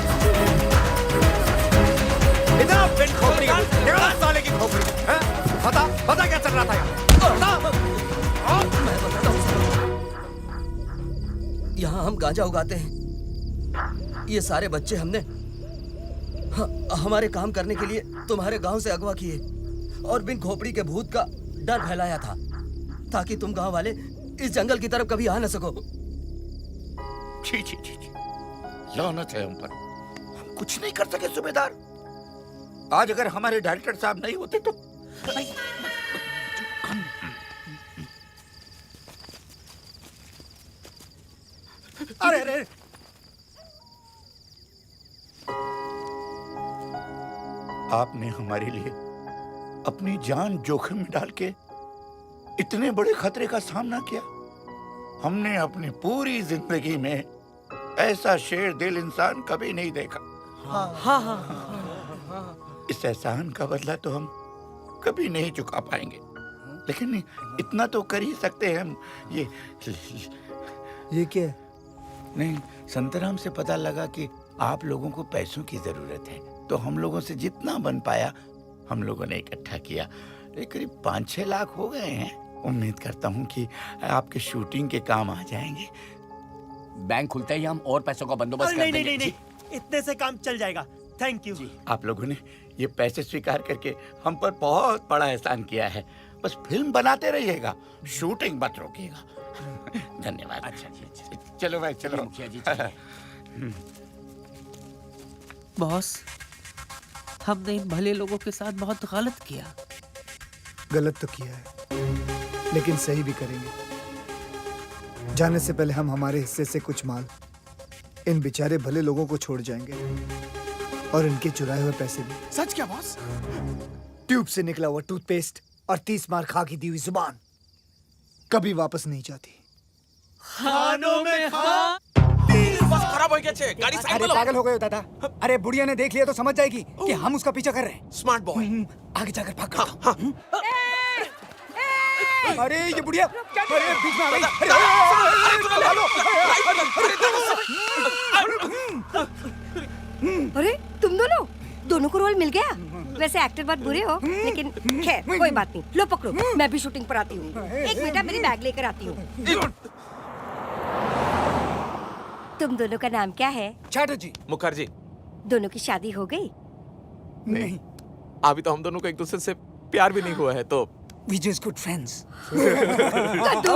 इधर बिन खोपड़ी का, निकाल साले की खोपड़ी। हैं? बता, बता क्या चल रहा था यहाँ? यहाँ हम गांजा उगाते हैं। ये सारे बच्चे हमने हमारे काम करने के लिए तुम्हारे गांव से अगवा किए और बिन खोपड़ी के भूत का डर फैलाया था ताकि तुम गांव वाले इस जंगल की तरफ कभी आ न सको। छी छी छी छी, लानत है हम पर। हम कुछ नहीं कर सके सूबेदार। आज अगर हमारे डायरेक्टर साहब नहीं होते तो अरे अरे आपने हमारे लिए अपनी जान जोखिम में डाल के इतने बड़े खतरे का सामना किया। हमने अपनी पूरी जिंदगी में ऐसा शेर दिल इंसान कभी नहीं देखा। इस एहसान का बदला तो हम कभी नहीं चुका पाएंगे, लेकिन इतना तो कर ही सकते हैं हम। ये क्या है? नहीं, संतराम से पता लगा कि आप लोगों को पैसों की जरूरत है, तो हम लोगों से जितना बन पाया हम लोगों ने इकट्ठा किया। ये करीब 5-6 लाख हो गए हैं। उम्मीद करता हूँ कि आपके शूटिंग के काम आ जाएंगे। बैंक खुलते ही हम और पैसों का बंदोबस्त कर देंगे। नहीं, इतने से काम चल जाएगा। Thank you. आप लोगों ने ये पैसे स्वीकार करके हम पर बहुत बड़ा एहसान किया है। बस फिल्म बनाते रहिएगा, शूटिंग मत रोकिएगा। धन्यवाद। अच्छा जी, अच्छा। चलो भाई, चलो। मुखिया जी, बॉस, हमने इन भले लोगों के साथ बहुत गलत किया। गलत तो किया है, लेकिन सही भी करेंगे। जाने से पहले हम हमारे हिस्से से कुछ माल इन बेचारे भले लोगों को छोड़ जाएंगे, और इनके चुराए हुए पैसे भी। सच क्या बॉस? ट्यूब से निकला हुआ टूथपेस्ट और 30 मार खा की दी हुई जुबान कभी वापस नहीं जाती। खानों में खा। बस खराब हो गया छे, गाड़ी साइड अरे में लो। पागल हो गए हो दादा। अरे बुढ़िया ने देख लिया तो समझ जाएगी कि हम उसका पीछा कर रहे हैं। Smart boy. आगे जाकर भाग। अरे ये बुढ़िया, अरे बीच में आ गई। अरे तुम दोनों को रोल मिल गया। वैसे एक्टर बहुत बुरे हो, लेकिन खैर कोई बात नहीं। लो पकड़ो, मैं भी शूटिंग पर आती हूँ। एक मिनट, मेरी बैग लेकर आती हूँ। तुम दोनों का नाम क्या है? चैटर्जी। मुखर्जी। दोनों की शादी हो गई? नहीं, अभी तो हम दोनों को एक दूसरे से प्यार भी नहीं हुआ है, तो we just good friends। कद्दू,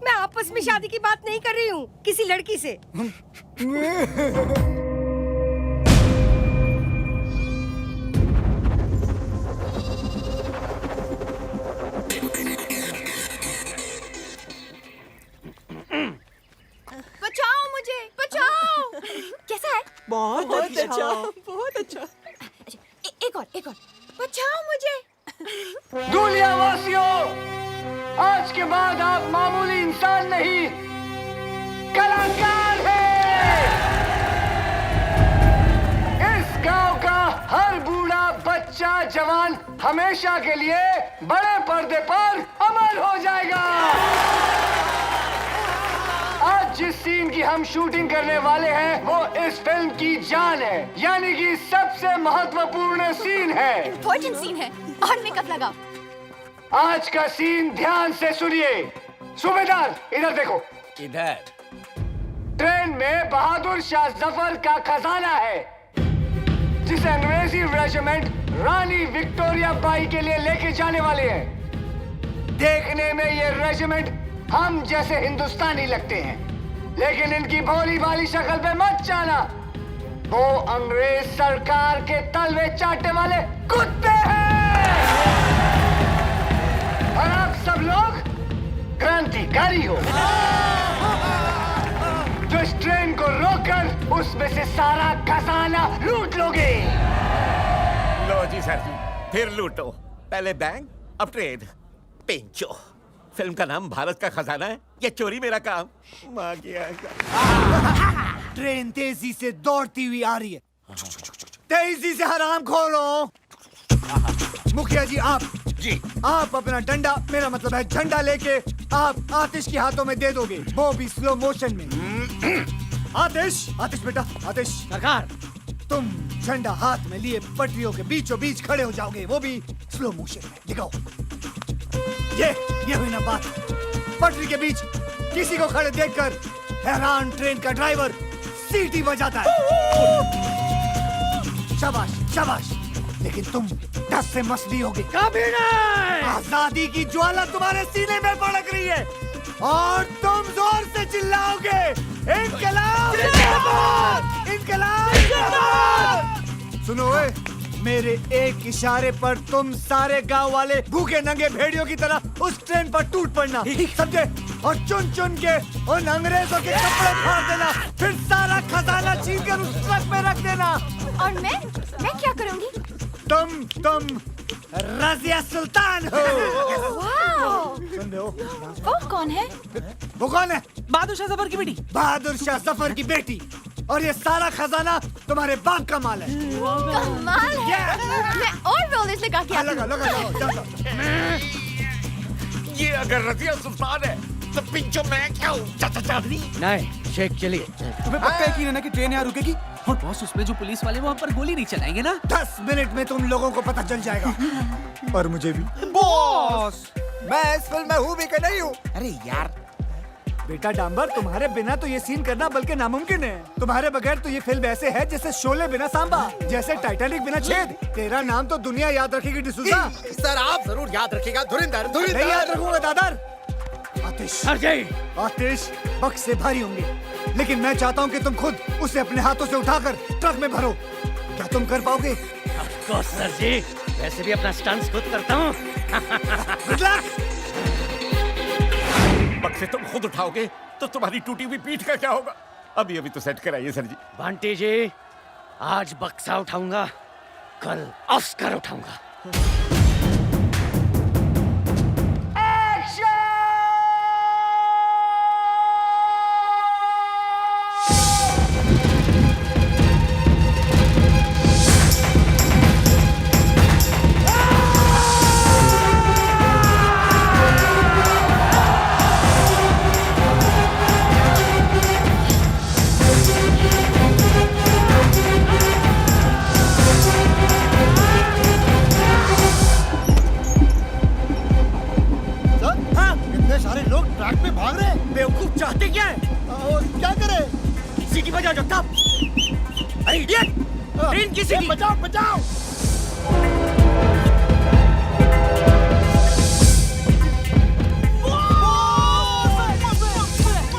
मैं आपस में शादी की बात नहीं कर रही हूँ, किसी लड़की से। बचाओ मुझे, बचाओ। कैसा है? बहुत अच्छा, बहुत अच्छा। एक और बचाओ मुझे। दुनिया वासियों, आज के बाद आप मामूली इंसान नहीं, कलाकार हैं। इस गांव का हर बूढ़ा, बच्चा, जवान हमेशा के लिए बड़े पर्दे पर अमर हो जाएगा। आज जिस सीन की हम शूटिंग करने वाले हैं वो इस फिल्म की जान है, यानी कि सबसे महत्वपूर्ण सीन है। इम्पोर्टेंट सीन है और मेकअप लगाओ। आज का सीन ध्यान से सुनिए। सूबेदार इधर देखो। इधर। ट्रेन में बहादुर शाह जफर का खजाना है, जिसे अंग्रेजी रेजिमेंट रानी विक्टोरिया बाई के लिए लेके जाने वाले हैं। देखने में ये रेजिमेंट हम जैसे हिंदुस्तानी लगते हैं, लेकिन इनकी भोली भाली शक्ल पे मत जाना। वो अंग्रेज सरकार के तलवे चाटने वाले कुत्ते हैं। और आप सब लोग क्रांतिकारी हो, जो इस ट्रेन को रोककर उसमें से सारा खजाना लूट लोगे। लो जी सर जी, फिर लूटो। पहले बैंक, अब ट्रेन। पेंचो, फिल्म का नाम भारत का खजाना है, ये चोरी मेरा काम। माँ की ट्रेन तेजी से दौड़ती हुई आ रही है। तेजी से हराम खोलो। मुखिया जी, आप अपना डंडा, मेरा मतलब है झंडा, लेके आप आतिश के हाथों में दे दोगे, वो भी स्लो मोशन में। आतिश बेटा, आतिश। सरकार, तुम झंडा हाथ में लिए पटरियों के बीचों बीच खड़े हो जाओगे, वो भी स्लो मोशन में। दिखाओ। ये हुई ना बात। पटरी के बीच किसी को खड़े देखकर हैरान ट्रेन का ड्राइवर सीटी बजाता है। शाबाश शाबाश, लेकिन तुम डर से मसली होगे। कभी नहीं। आजादी की ज्वाला तुम्हारे सीने में भड़क रही है और तुम जोर से चिल्लाओगे, इनकलाब जिंदाबाद, इनकलाब जिंदाबाद। सुनो ए, मेरे एक इशारे पर तुम सारे गांव वाले भूखे नंगे भेड़ियों की तरह उस ट्रेन पर टूट पड़ना, समझे? और चुन चुन के उन अंग्रेजों के कपड़े फाड़ देना, फिर सारा खजाना छीन कर उस ट्रक में रख देना। और मैं क्या करूंगी? तुम रजिया सुल्तान हो। वाओ सुन रहे हो? वो कौन है? वो कौन है? बहादुर शाह जफर की बेटी। बहादुर शाह जफर की बेटी। और ये सारा खजाना तुम्हारे बाप का माल है। कमाल है। मैं और रोलेस लगा के आती लगा हूँ। लगा जाओ, जाओ, जाओ। ये अगर रजिया सुल्तान है तो पिंचो मैं क्या हूँ? चाचा नहीं शेख चलिए। तुम्हें पक्का यकीन है ना कि ट्रेन यहाँ रुकेगी? और बॉस उसमें जो पुलिस वाले वहाँ पर गोली नहीं चलाएंगे ना? 10 मिनट में तुम लोगों को पता चल जाएगा। और मुझे भी। बॉस मैं इस फिल्म में हूँ भी कि नहीं हूँ? अरे यार बेटा डांबर, तुम्हारे बिना तो ये सीन करना बल्कि नामुमकिन है। तुम्हारे बगैर तो ये फिल्म ऐसे है जैसे शोले बिना सांबा, जैसे टाइटैनिक बिना छेद। तेरा नाम तो दुनिया याद रखेगी डिसूजा। सर आप जरूर याद रखिएगा। धुरिंदर नहीं याद रखूंगा दादर। आतिश अजय आतिश बक्स से भारी होंगे, लेकिन मैं चाहता हूँ कि तुम खुद उसे अपने हाथों से उठाकर ट्रक में भरो। क्या तुम कर पाओगे? सर जी वैसे भी अपना स्टंट्स खुद करता हूँ। Good luck. बक्से तुम खुद उठाओगे तो तुम्हारी टूटी हुई पीठ का क्या होगा? अभी अभी तो सेट कराइए सर जी। बंटी जी आज बक्सा उठाऊंगा, कल ऑस्कर उठाऊंगा। इतने सारे लोग ट्रैक पे भाग रहे हैं। बेवकूफ चाहते क्या है? और क्या करे? सीटी बजा जो तब। अरे इडियट! ट्रेन की सीटी बचाओ बचाओ।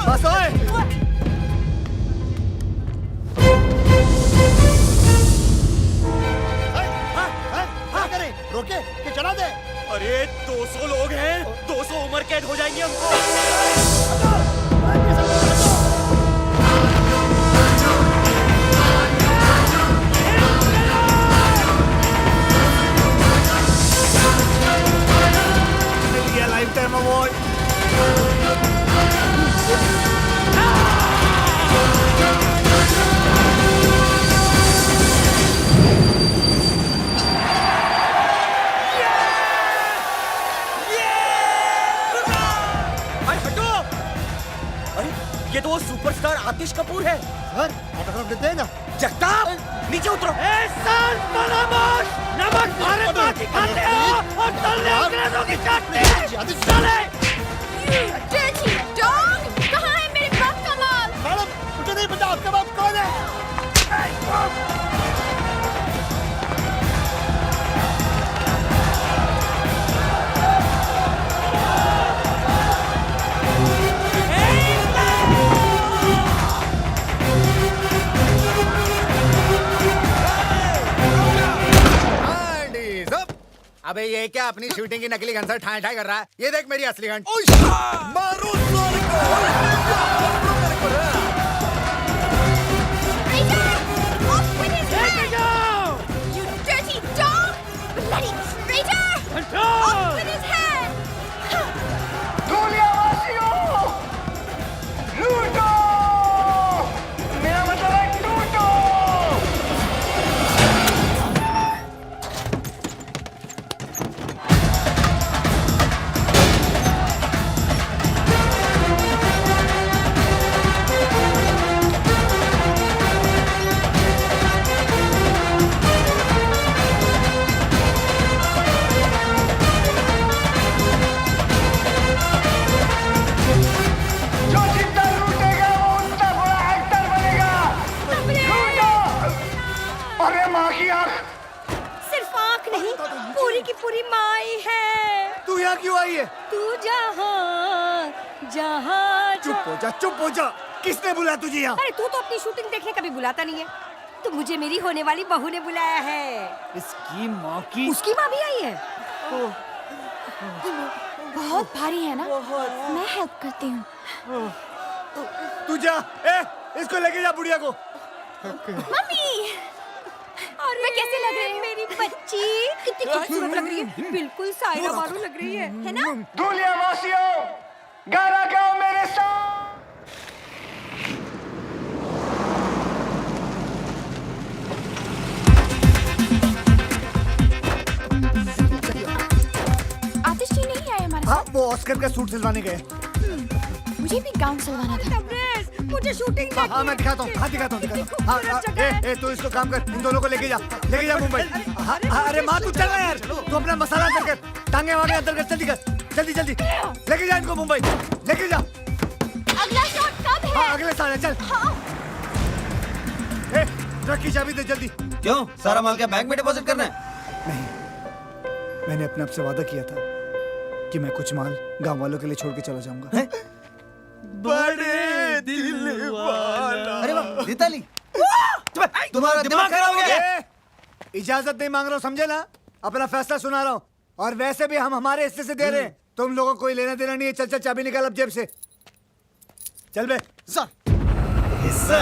बस ओए। क्या करें? रोके कि चढ़ा दे? अरे 200 लोग हैं, 200 उम्र कैद हो जाएंगे हमको। मिल गया लाइफ टाइम अवार्ड। अरे हटो! अरे ये तो वो सुपरस्टार आतिश कपूर है। सर ऑटोग्राफ देते हैं ना? जगताप नीचे उतरो। नमक भारत माँ की खाते हो और तलने अंग्रेजों की चाटते। चले। You dirty dog! कहाँ है मेरे बाप का माल? मैडम मुझे नहीं पता आपका बाप कौन है। अबे ये क्या अपनी शूटिंग की नकली गन से ठाई ठाई कर रहा है? ये देख मेरी असली गन। मारो साले को। Off with his head! You dirty dog! Bloody traitor! Off with his head! गोलियां लूटो। मेरा मतलब है लूटो। जो जितना लूटेगा वो उतना बड़ा एक्टर बनेगा। लूटो। अरे माँ की आँख। सिर्फ आँख नहीं, पूरी की पूरी माई है। तू यहाँ क्यों आई है? तू जहाँ जहाँ चुप हो जा। किसने बुलाया तुझे यहाँ? अरे तू तो अपनी शूटिंग देखने कभी बुलाता नहीं है। तो मुझे मेरी होने वाली बहू ने बुलाया है। इसकी माँ की। उसकी माँ भी आई है। बहुत भारी है ना? मैं हेल्प करती हूँ। तू जा। इसको लेके जा बुढ़िया को। मम्मी! और मैं कैसे लग रही हूँ? मेरी बच्ची कितनी खूबसूरत लग रही है, बिल्कुल सायरा बानो लग रही है ना? दूलिया वासियों, गाना गाओ मेरे साथ। आतिश जी नहीं आए हमारे हाँ, वो ऑस्कर का सूट सिलवाने गए। साथ। मुझे भी गाउन सिलवाना था। तबरेज, मुझे शूटिंग हाँ, हाँ, मैं दिखाता हूँ, हाँ, दिखाता हूँ। हाँ, तू इसको काम कर, इन दोनों को लेके जा मुंबई। हाँ, अरे माँ तू चल ना यार, तू अपना मसाला अंदर कर, टांगे वांगे अंदर कर, जल्दी कर, जल्दी लेके जा इनको मुंबई, लेके जा। अगला शॉट कब है? हाँ, अगले साल है, चल। ट्रक की चाबी दे जल्दी। क्यों, सारा माल क्या बैंक में डिपॉजिट करना है? नहीं, मैंने अपने आप से वादा किया था कि मैं कुछ माल गांव वालों के लिए छोड़ के चला जाऊंगा। बड़े दिल वाला। अरे वाह, दीताली, तुम्हारा दिमाग खराब हो गया। इजाजत नहीं मांग रहा हूँ, समझे ना? अपना फैसला सुना रहा हूँ। और वैसे भी हम हमारे हिस्से से दे रहे हैं, तुम लोगों को कोई लेना देना नहीं है। चल चल, चाबी निकाल अब जेब से, चल बे। हिस्सा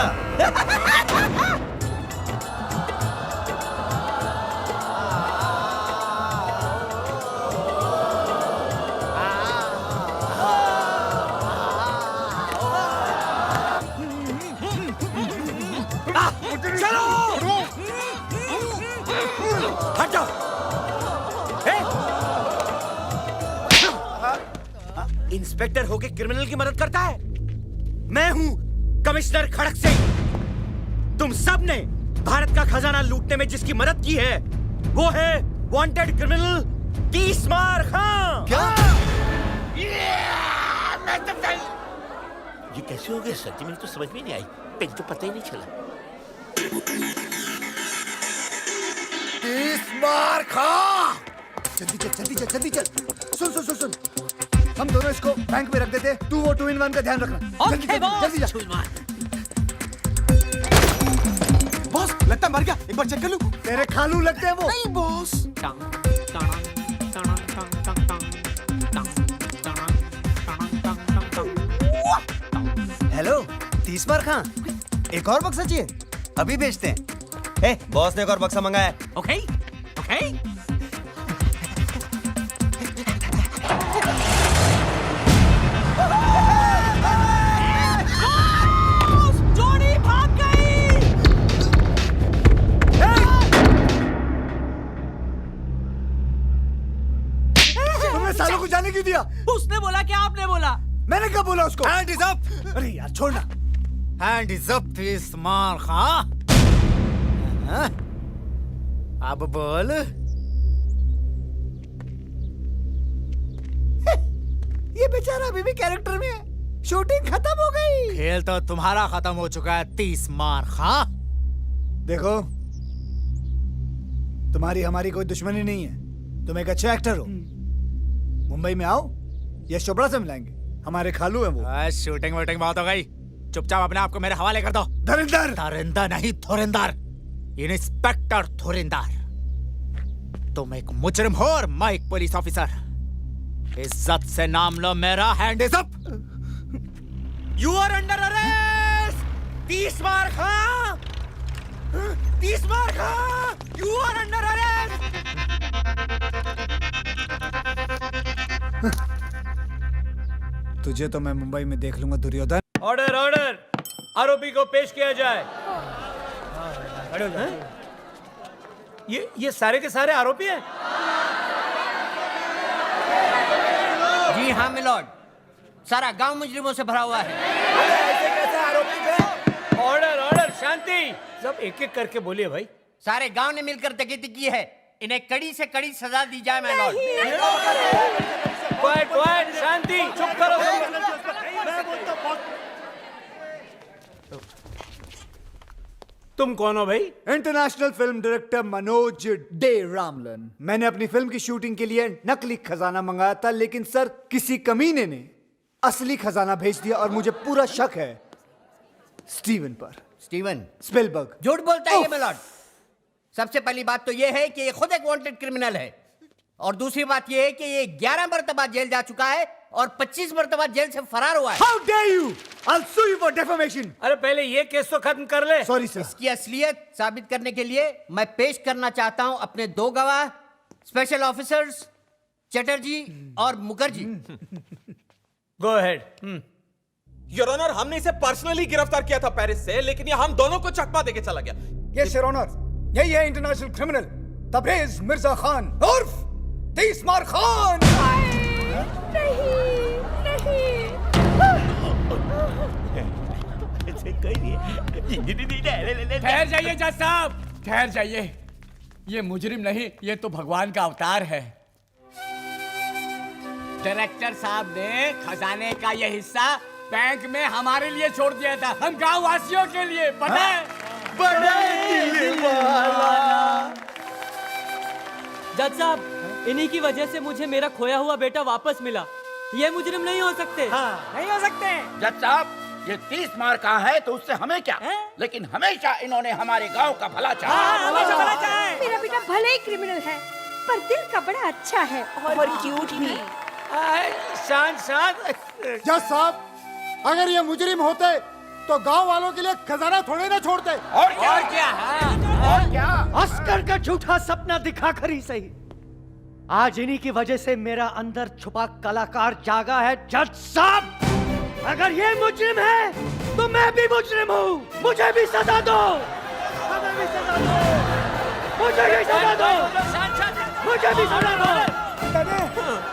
हट जाओ। इंस्पेक्टर होके क्रिमिनल की मदद करता है? मैं हूं कमिश्नर खड़क सिंह। तुम सब ने भारत का खजाना लूटने में जिसकी मदद की है वो है वांटेड क्रिमिनल तीसमार खां। क्या? ये कैसे हो गया सर जी, मुझे तो समझ में नहीं आई, पहले तो पता ही नहीं चला। तीसमार खां, जल्दी चल। सुन, हम दोनों इसको बैंक में रख देते, तू वो 2-in-1 का ध्यान रखना। जल्दी जा। बॉस, लगता है मर गया, एक बार चेक कर लूं। तेरे खालू लगते हैं वो। नहीं बॉस। हेलो तीसमार खां, एक और बक्सा चाहिए? अभी बेचते हैं। बॉस ने एक और बक्सा मंगाया है। Okay okay. जोड़ी भाग गई। तुमने सालों को जाने क्यों दिया? उसने बोला कि आपने बोला? मैंने कब बोला उसको? Hand is up. अरे यार छोड़ना। हैंड इज अप तीसमार खां। हाँ? अब बोल। ये बेचारा अभी भी कैरेक्टर में है। शूटिंग खत्म हो गई। खेल तो तुम्हारा खत्म हो चुका है तीसमार खां। देखो, तुम्हारी हमारी कोई दुश्मनी नहीं है, तुम एक अच्छे एक्टर हो। मुंबई में आओ, यश चोपड़ा से मिलाएंगे, हमारे खालू हैं वो। शूटिंग वूटिंग बहुत हो गई, चुपचाप अपने आप को मेरे हवाले कर दो। धुरिंदर नहीं, धुरिंदर, इंस्पेक्टर धुरिंदर। तुम एक मुजरिम हो और मैं एक पुलिस ऑफिसर। इज्जत से नाम लो मेरा। Hand is up. You are under arrest Teesmar Khan. Teesmar Khan, you are under arrest. तुझे तो मैं मुंबई में देख लूंगा दुर्योधन। ऑर्डर ऑर्डर, आरोपी को पेश किया जाए। ये सारे के सारे आरोपी हैं? जी हाँ मिलॉर्ड, सारा गांव मुजरिमों से भरा हुआ है। ऐसे कैसे आरोपी थे? ऑर्डर ऑर्डर, शांति। सब एक एक करके बोलिए भाई। सारे गांव ने मिलकर डकैती की है, इन्हें कड़ी से कड़ी सजा दी जाए मिलॉर्ड। क्वाइट क्वाइट, शांति, चुप करो। तुम कौन हो भाई? International film director Manoj De Ramlan. मैंने अपनी फिल्म की शूटिंग के लिए नकली खजाना मंगाया था, लेकिन सर किसी कमीने ने असली खजाना भेज दिया और मुझे पूरा शक है स्टीवन पर। Steven Spielberg. झूठ बोलता है ये मिलॉर्ड। सबसे पहली बात तो ये है कि ये खुद एक वांटेड क्रिमिनल है, और दूसरी बात ये है कि ये 11 मरतबा जेल जा चुका है और 25 मरतबा जेल से फरार हुआ है। How dare you? I'll sue you for defamation. अरे पहले ये केस तो खत्म कर ले। Sorry sir. इसकी असलियत साबित करने के लिए मैं पेश करना चाहता हूं अपने 2 गवाह, स्पेशल ऑफिसर्स चटर्जी और Mukherjee. Go ahead. Your honour, हमने इसे पर्सनली गिरफ्तार किया था पेरिस से, लेकिन ये हम दोनों को चकमा देके चला गया। यस योर ऑनर, यही है इंटरनेशनल क्रिमिनल तबरेज मिर्जा खान उर्फ तीसमार खान। ठहर जाइए जज साहब, ठहर जाइए। ये मुजरिम नहीं, ये तो भगवान का अवतार है। डायरेक्टर साहब ने खजाने का ये हिस्सा बैंक में हमारे लिए छोड़ दिया था, हम गांव वासियों के लिए। पता है? जज साहब, इन्हीं की वजह से मुझे मेरा खोया हुआ बेटा वापस मिला। ये मुजरिम नहीं हो सकते। नहीं हो सकते। जज साहब, ये 30 मार का है तो उससे हमें क्या, लेकिन हमेशा इन्होंने हमारे गांव का भला चाहा। मेरा बेटा भले ही क्रिमिनल है, पर दिल का बड़ा अच्छा है और क्यूट भी। शांत शांत। जज साहब, अगर ये मुजरिम होते तो गांव वालों के लिए खजाना थोड़े ना छोड़ते। और क्या? और क्या? अस्कर का झूठा सपना दिखाकर ही सही, आज इन्हीं की वजह से मेरा अंदर छुपा कलाकार जागा है। जज साहब, अगर ये मुजरिम है तो मैं भी मुजरिम हूँ। मुझे भी सजा दो, मुझे भी सजा दो, मुझे भी सजा दो, मुझे भी सजा दो।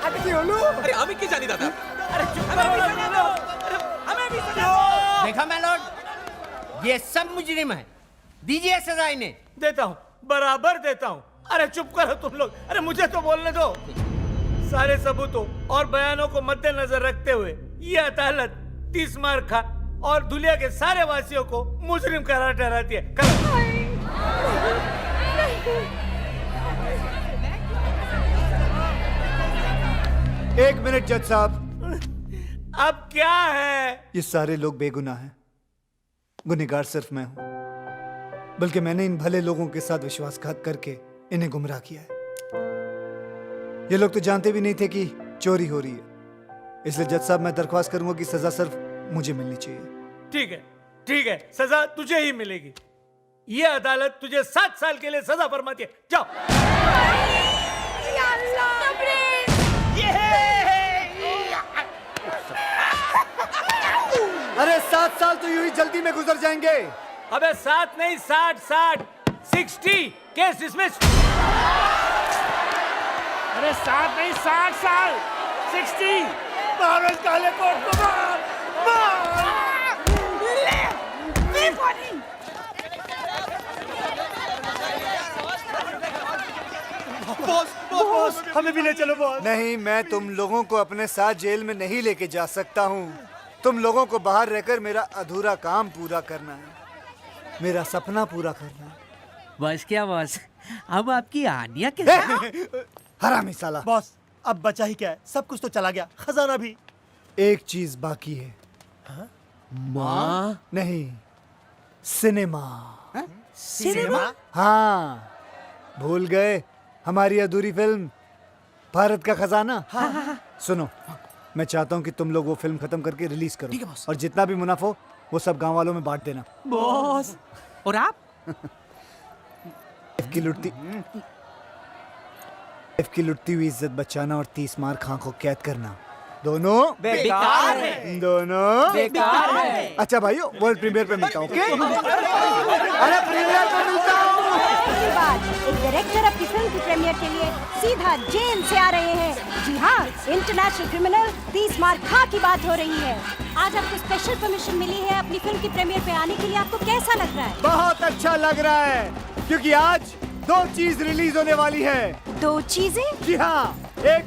अरे हमें की जानी दादा। देखा मैं लॉर्ड, ये सब मुजरिम है, दीजिए सजा इन्हें। देता हूँ, बराबर देता हूँ। अरे चुप करो तुम लोग, अरे मुझे तो बोलने दो। सारे सबूतों और बयानों को मद्देनजर रखते हुए ये अदालत 30 मार खा और दुनिया के सारे वासियों को मुजरिम करार ठहराती है। एक मिनट जज साहब, अब क्या है? ये सारे लोग बेगुनाह हैं, गुनहगार सिर्फ मैं हूं। बल्कि मैंने इन भले लोगों के साथ विश्वासघात करके इन्हें गुमराह किया है। ये लोग तो जानते भी नहीं थे कि चोरी हो रही है। इसलिए जज साहब, मैं दरख्वास्त करूंगा कि सजा सिर्फ मुझे मिलनी चाहिए। ठीक है, ठीक है, सजा तुझे ही मिलेगी। ये अदालत तुझे 7 साल के लिए सजा फरमाती है। जाओ। अरे 7 साल तो यूं ही जल्दी में गुजर जाएंगे। अबे 7 नहीं, 60 केस डिसमिस। अरे 7 नहीं 60 साल 60 मारो काले कोट को मार बॉस, हमें भी ले चलो बॉस। नहीं, मैं तुम लोगों को अपने साथ जेल में नहीं लेके जा सकता हूँ। तुम लोगों को बाहर रहकर मेरा अधूरा काम पूरा करना है, मेरा सपना पूरा करना है। बस क्या बॉस, हम आपकी आनिया के हरामी साला। बॉस, अब बचा ही क्या है, सब कुछ तो चला गया, खजाना भी। एक चीज बाकी है। माँ? नहीं, सिनेमा। सिनेमा? हाँ, भूल गए हमारी अधूरी फिल्म भारत का खजाना। सुनो, मैं चाहता हूँ कि तुम लोग वो फिल्म खत्म करके रिलीज करो, और जितना भी मुनाफा हो वो सब गांव वालों में बांट देना। बॉस, और आप? की लुटती हुई इज्जत बचाना और 30 मार खां को कैद करना, दोनों बेकार है। दोनों बेकार है। अच्छा भाइयों, वर्ल्ड प्रीमियर पे मिलता हूँ। अरे प्रीमियर पे मिलता हूँ। इसके बाद एक डायरेक्टर अपनी फिल्म की प्रीमियर के लिए सीधा जेल से आ रहे हैं। जी हाँ, इंटरनेशनल क्रिमिनल 30 मार खां की बात हो रही है। आज आपको स्पेशल परमिशन मिली है अपनी फिल्म की प्रीमियर पे आने के लिए। आपको कैसा लग रहा है? बहुत अच्छा लग रहा है, क्योंकि आज 2 चीज रिलीज होने वाली है। 2 चीजें? जी हाँ, एक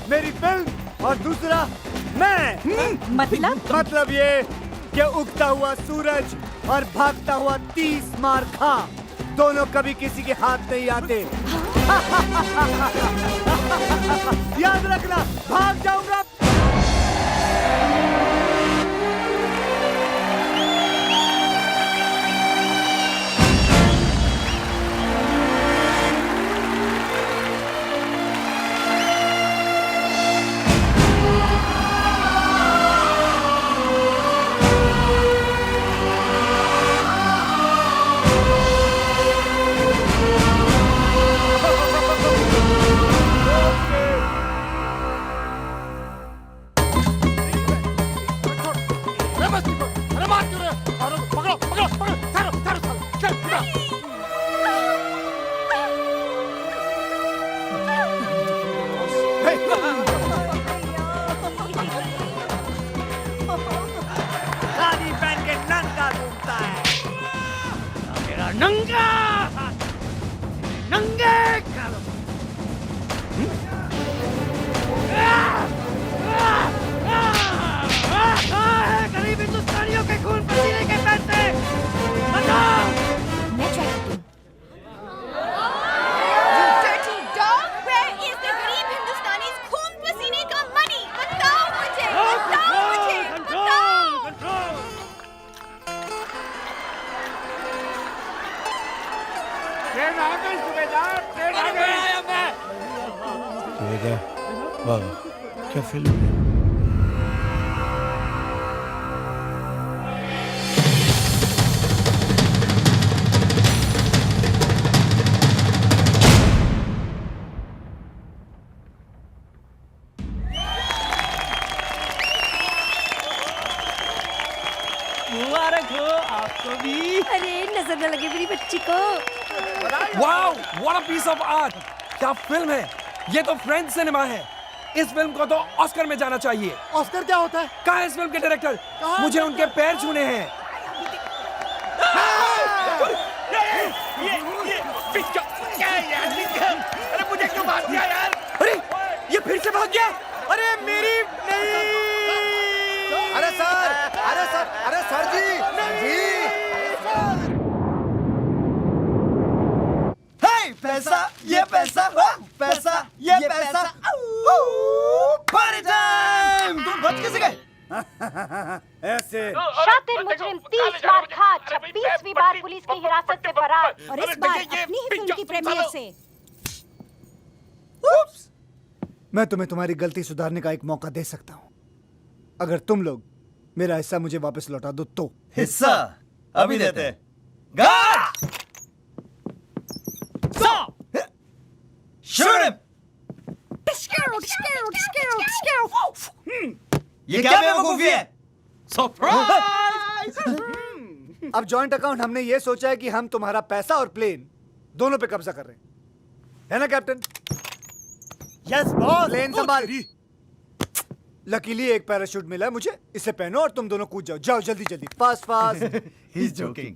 मेरी फिल्म और दूसरा मैं। मतलब ये कि उगता हुआ सूरज और भागता हुआ 30 मार खां दोनों कभी किसी के हाथ नहीं आते। याद रखना, भाग जाऊंगा। नंगे करो। गरीब हिंदुस्तानियों के खून पसीने के पैसे बताओ। मैं ट्राई करती हूँ। You dirty dog! Where is the गरीब हिंदुस्तानीज खून पसीने का money? बताओ मुझे, बताओ मुझे, बताओ। ट्रेन आ गई सुबेदार, ट्रेन आ गई। सुबेदार, वाह क्या फिल्म है। मुबारक हो आपको भी। अरे नजर न लगे मेरी बच्ची को। Wow, what a piece of art! क्या फिल्म है! ये तो फ्रेंच सिनेमा है। इस फिल्म को तो ऑस्कर में जाना चाहिए। ऑस्कर क्या होता है? कहाँ है इस फिल्म के डायरेक्टर? मुझे उनके पैर छूने हैं। अरे मुझे क्यों मार दिया यार? अरे ये फिर से भाग गया। अरे मेरी नहीं। अरे सर, अरे सर, अरे सर जी, जी। पैसा, ये पैसा, पैसा, ये पैसा। Party time! तुम बच कैसे गए? ऐसे शातिर मुजरिम 30 मार खा 26वीं बार पुलिस की हिरासत से फरार और इस बार अपनी ही फिल्म की प्रीमियर से। मैं तुम्हें तुम्हारी गलती सुधारने का एक मौका दे सकता हूँ, अगर तुम लोग मेरा हिस्सा मुझे वापस लौटा दो तो। हिस्सा अभी देते हैं। गार्ड! Shoot him! ये क्या बेवकूफी है? अब जॉइंट अकाउंट हमने ये सोचा है कि हम तुम्हारा पैसा और प्लेन दोनों पे कब्जा कर रहे हैं, है ना कैप्टन? Yes boss. प्लेन संभाल। लकीली एक पैराशूट मिला है मुझे, इसे पहनो और तुम दोनों कूद जाओ। जाओ जल्दी जल्दी, फास्ट फास्ट। He's joking.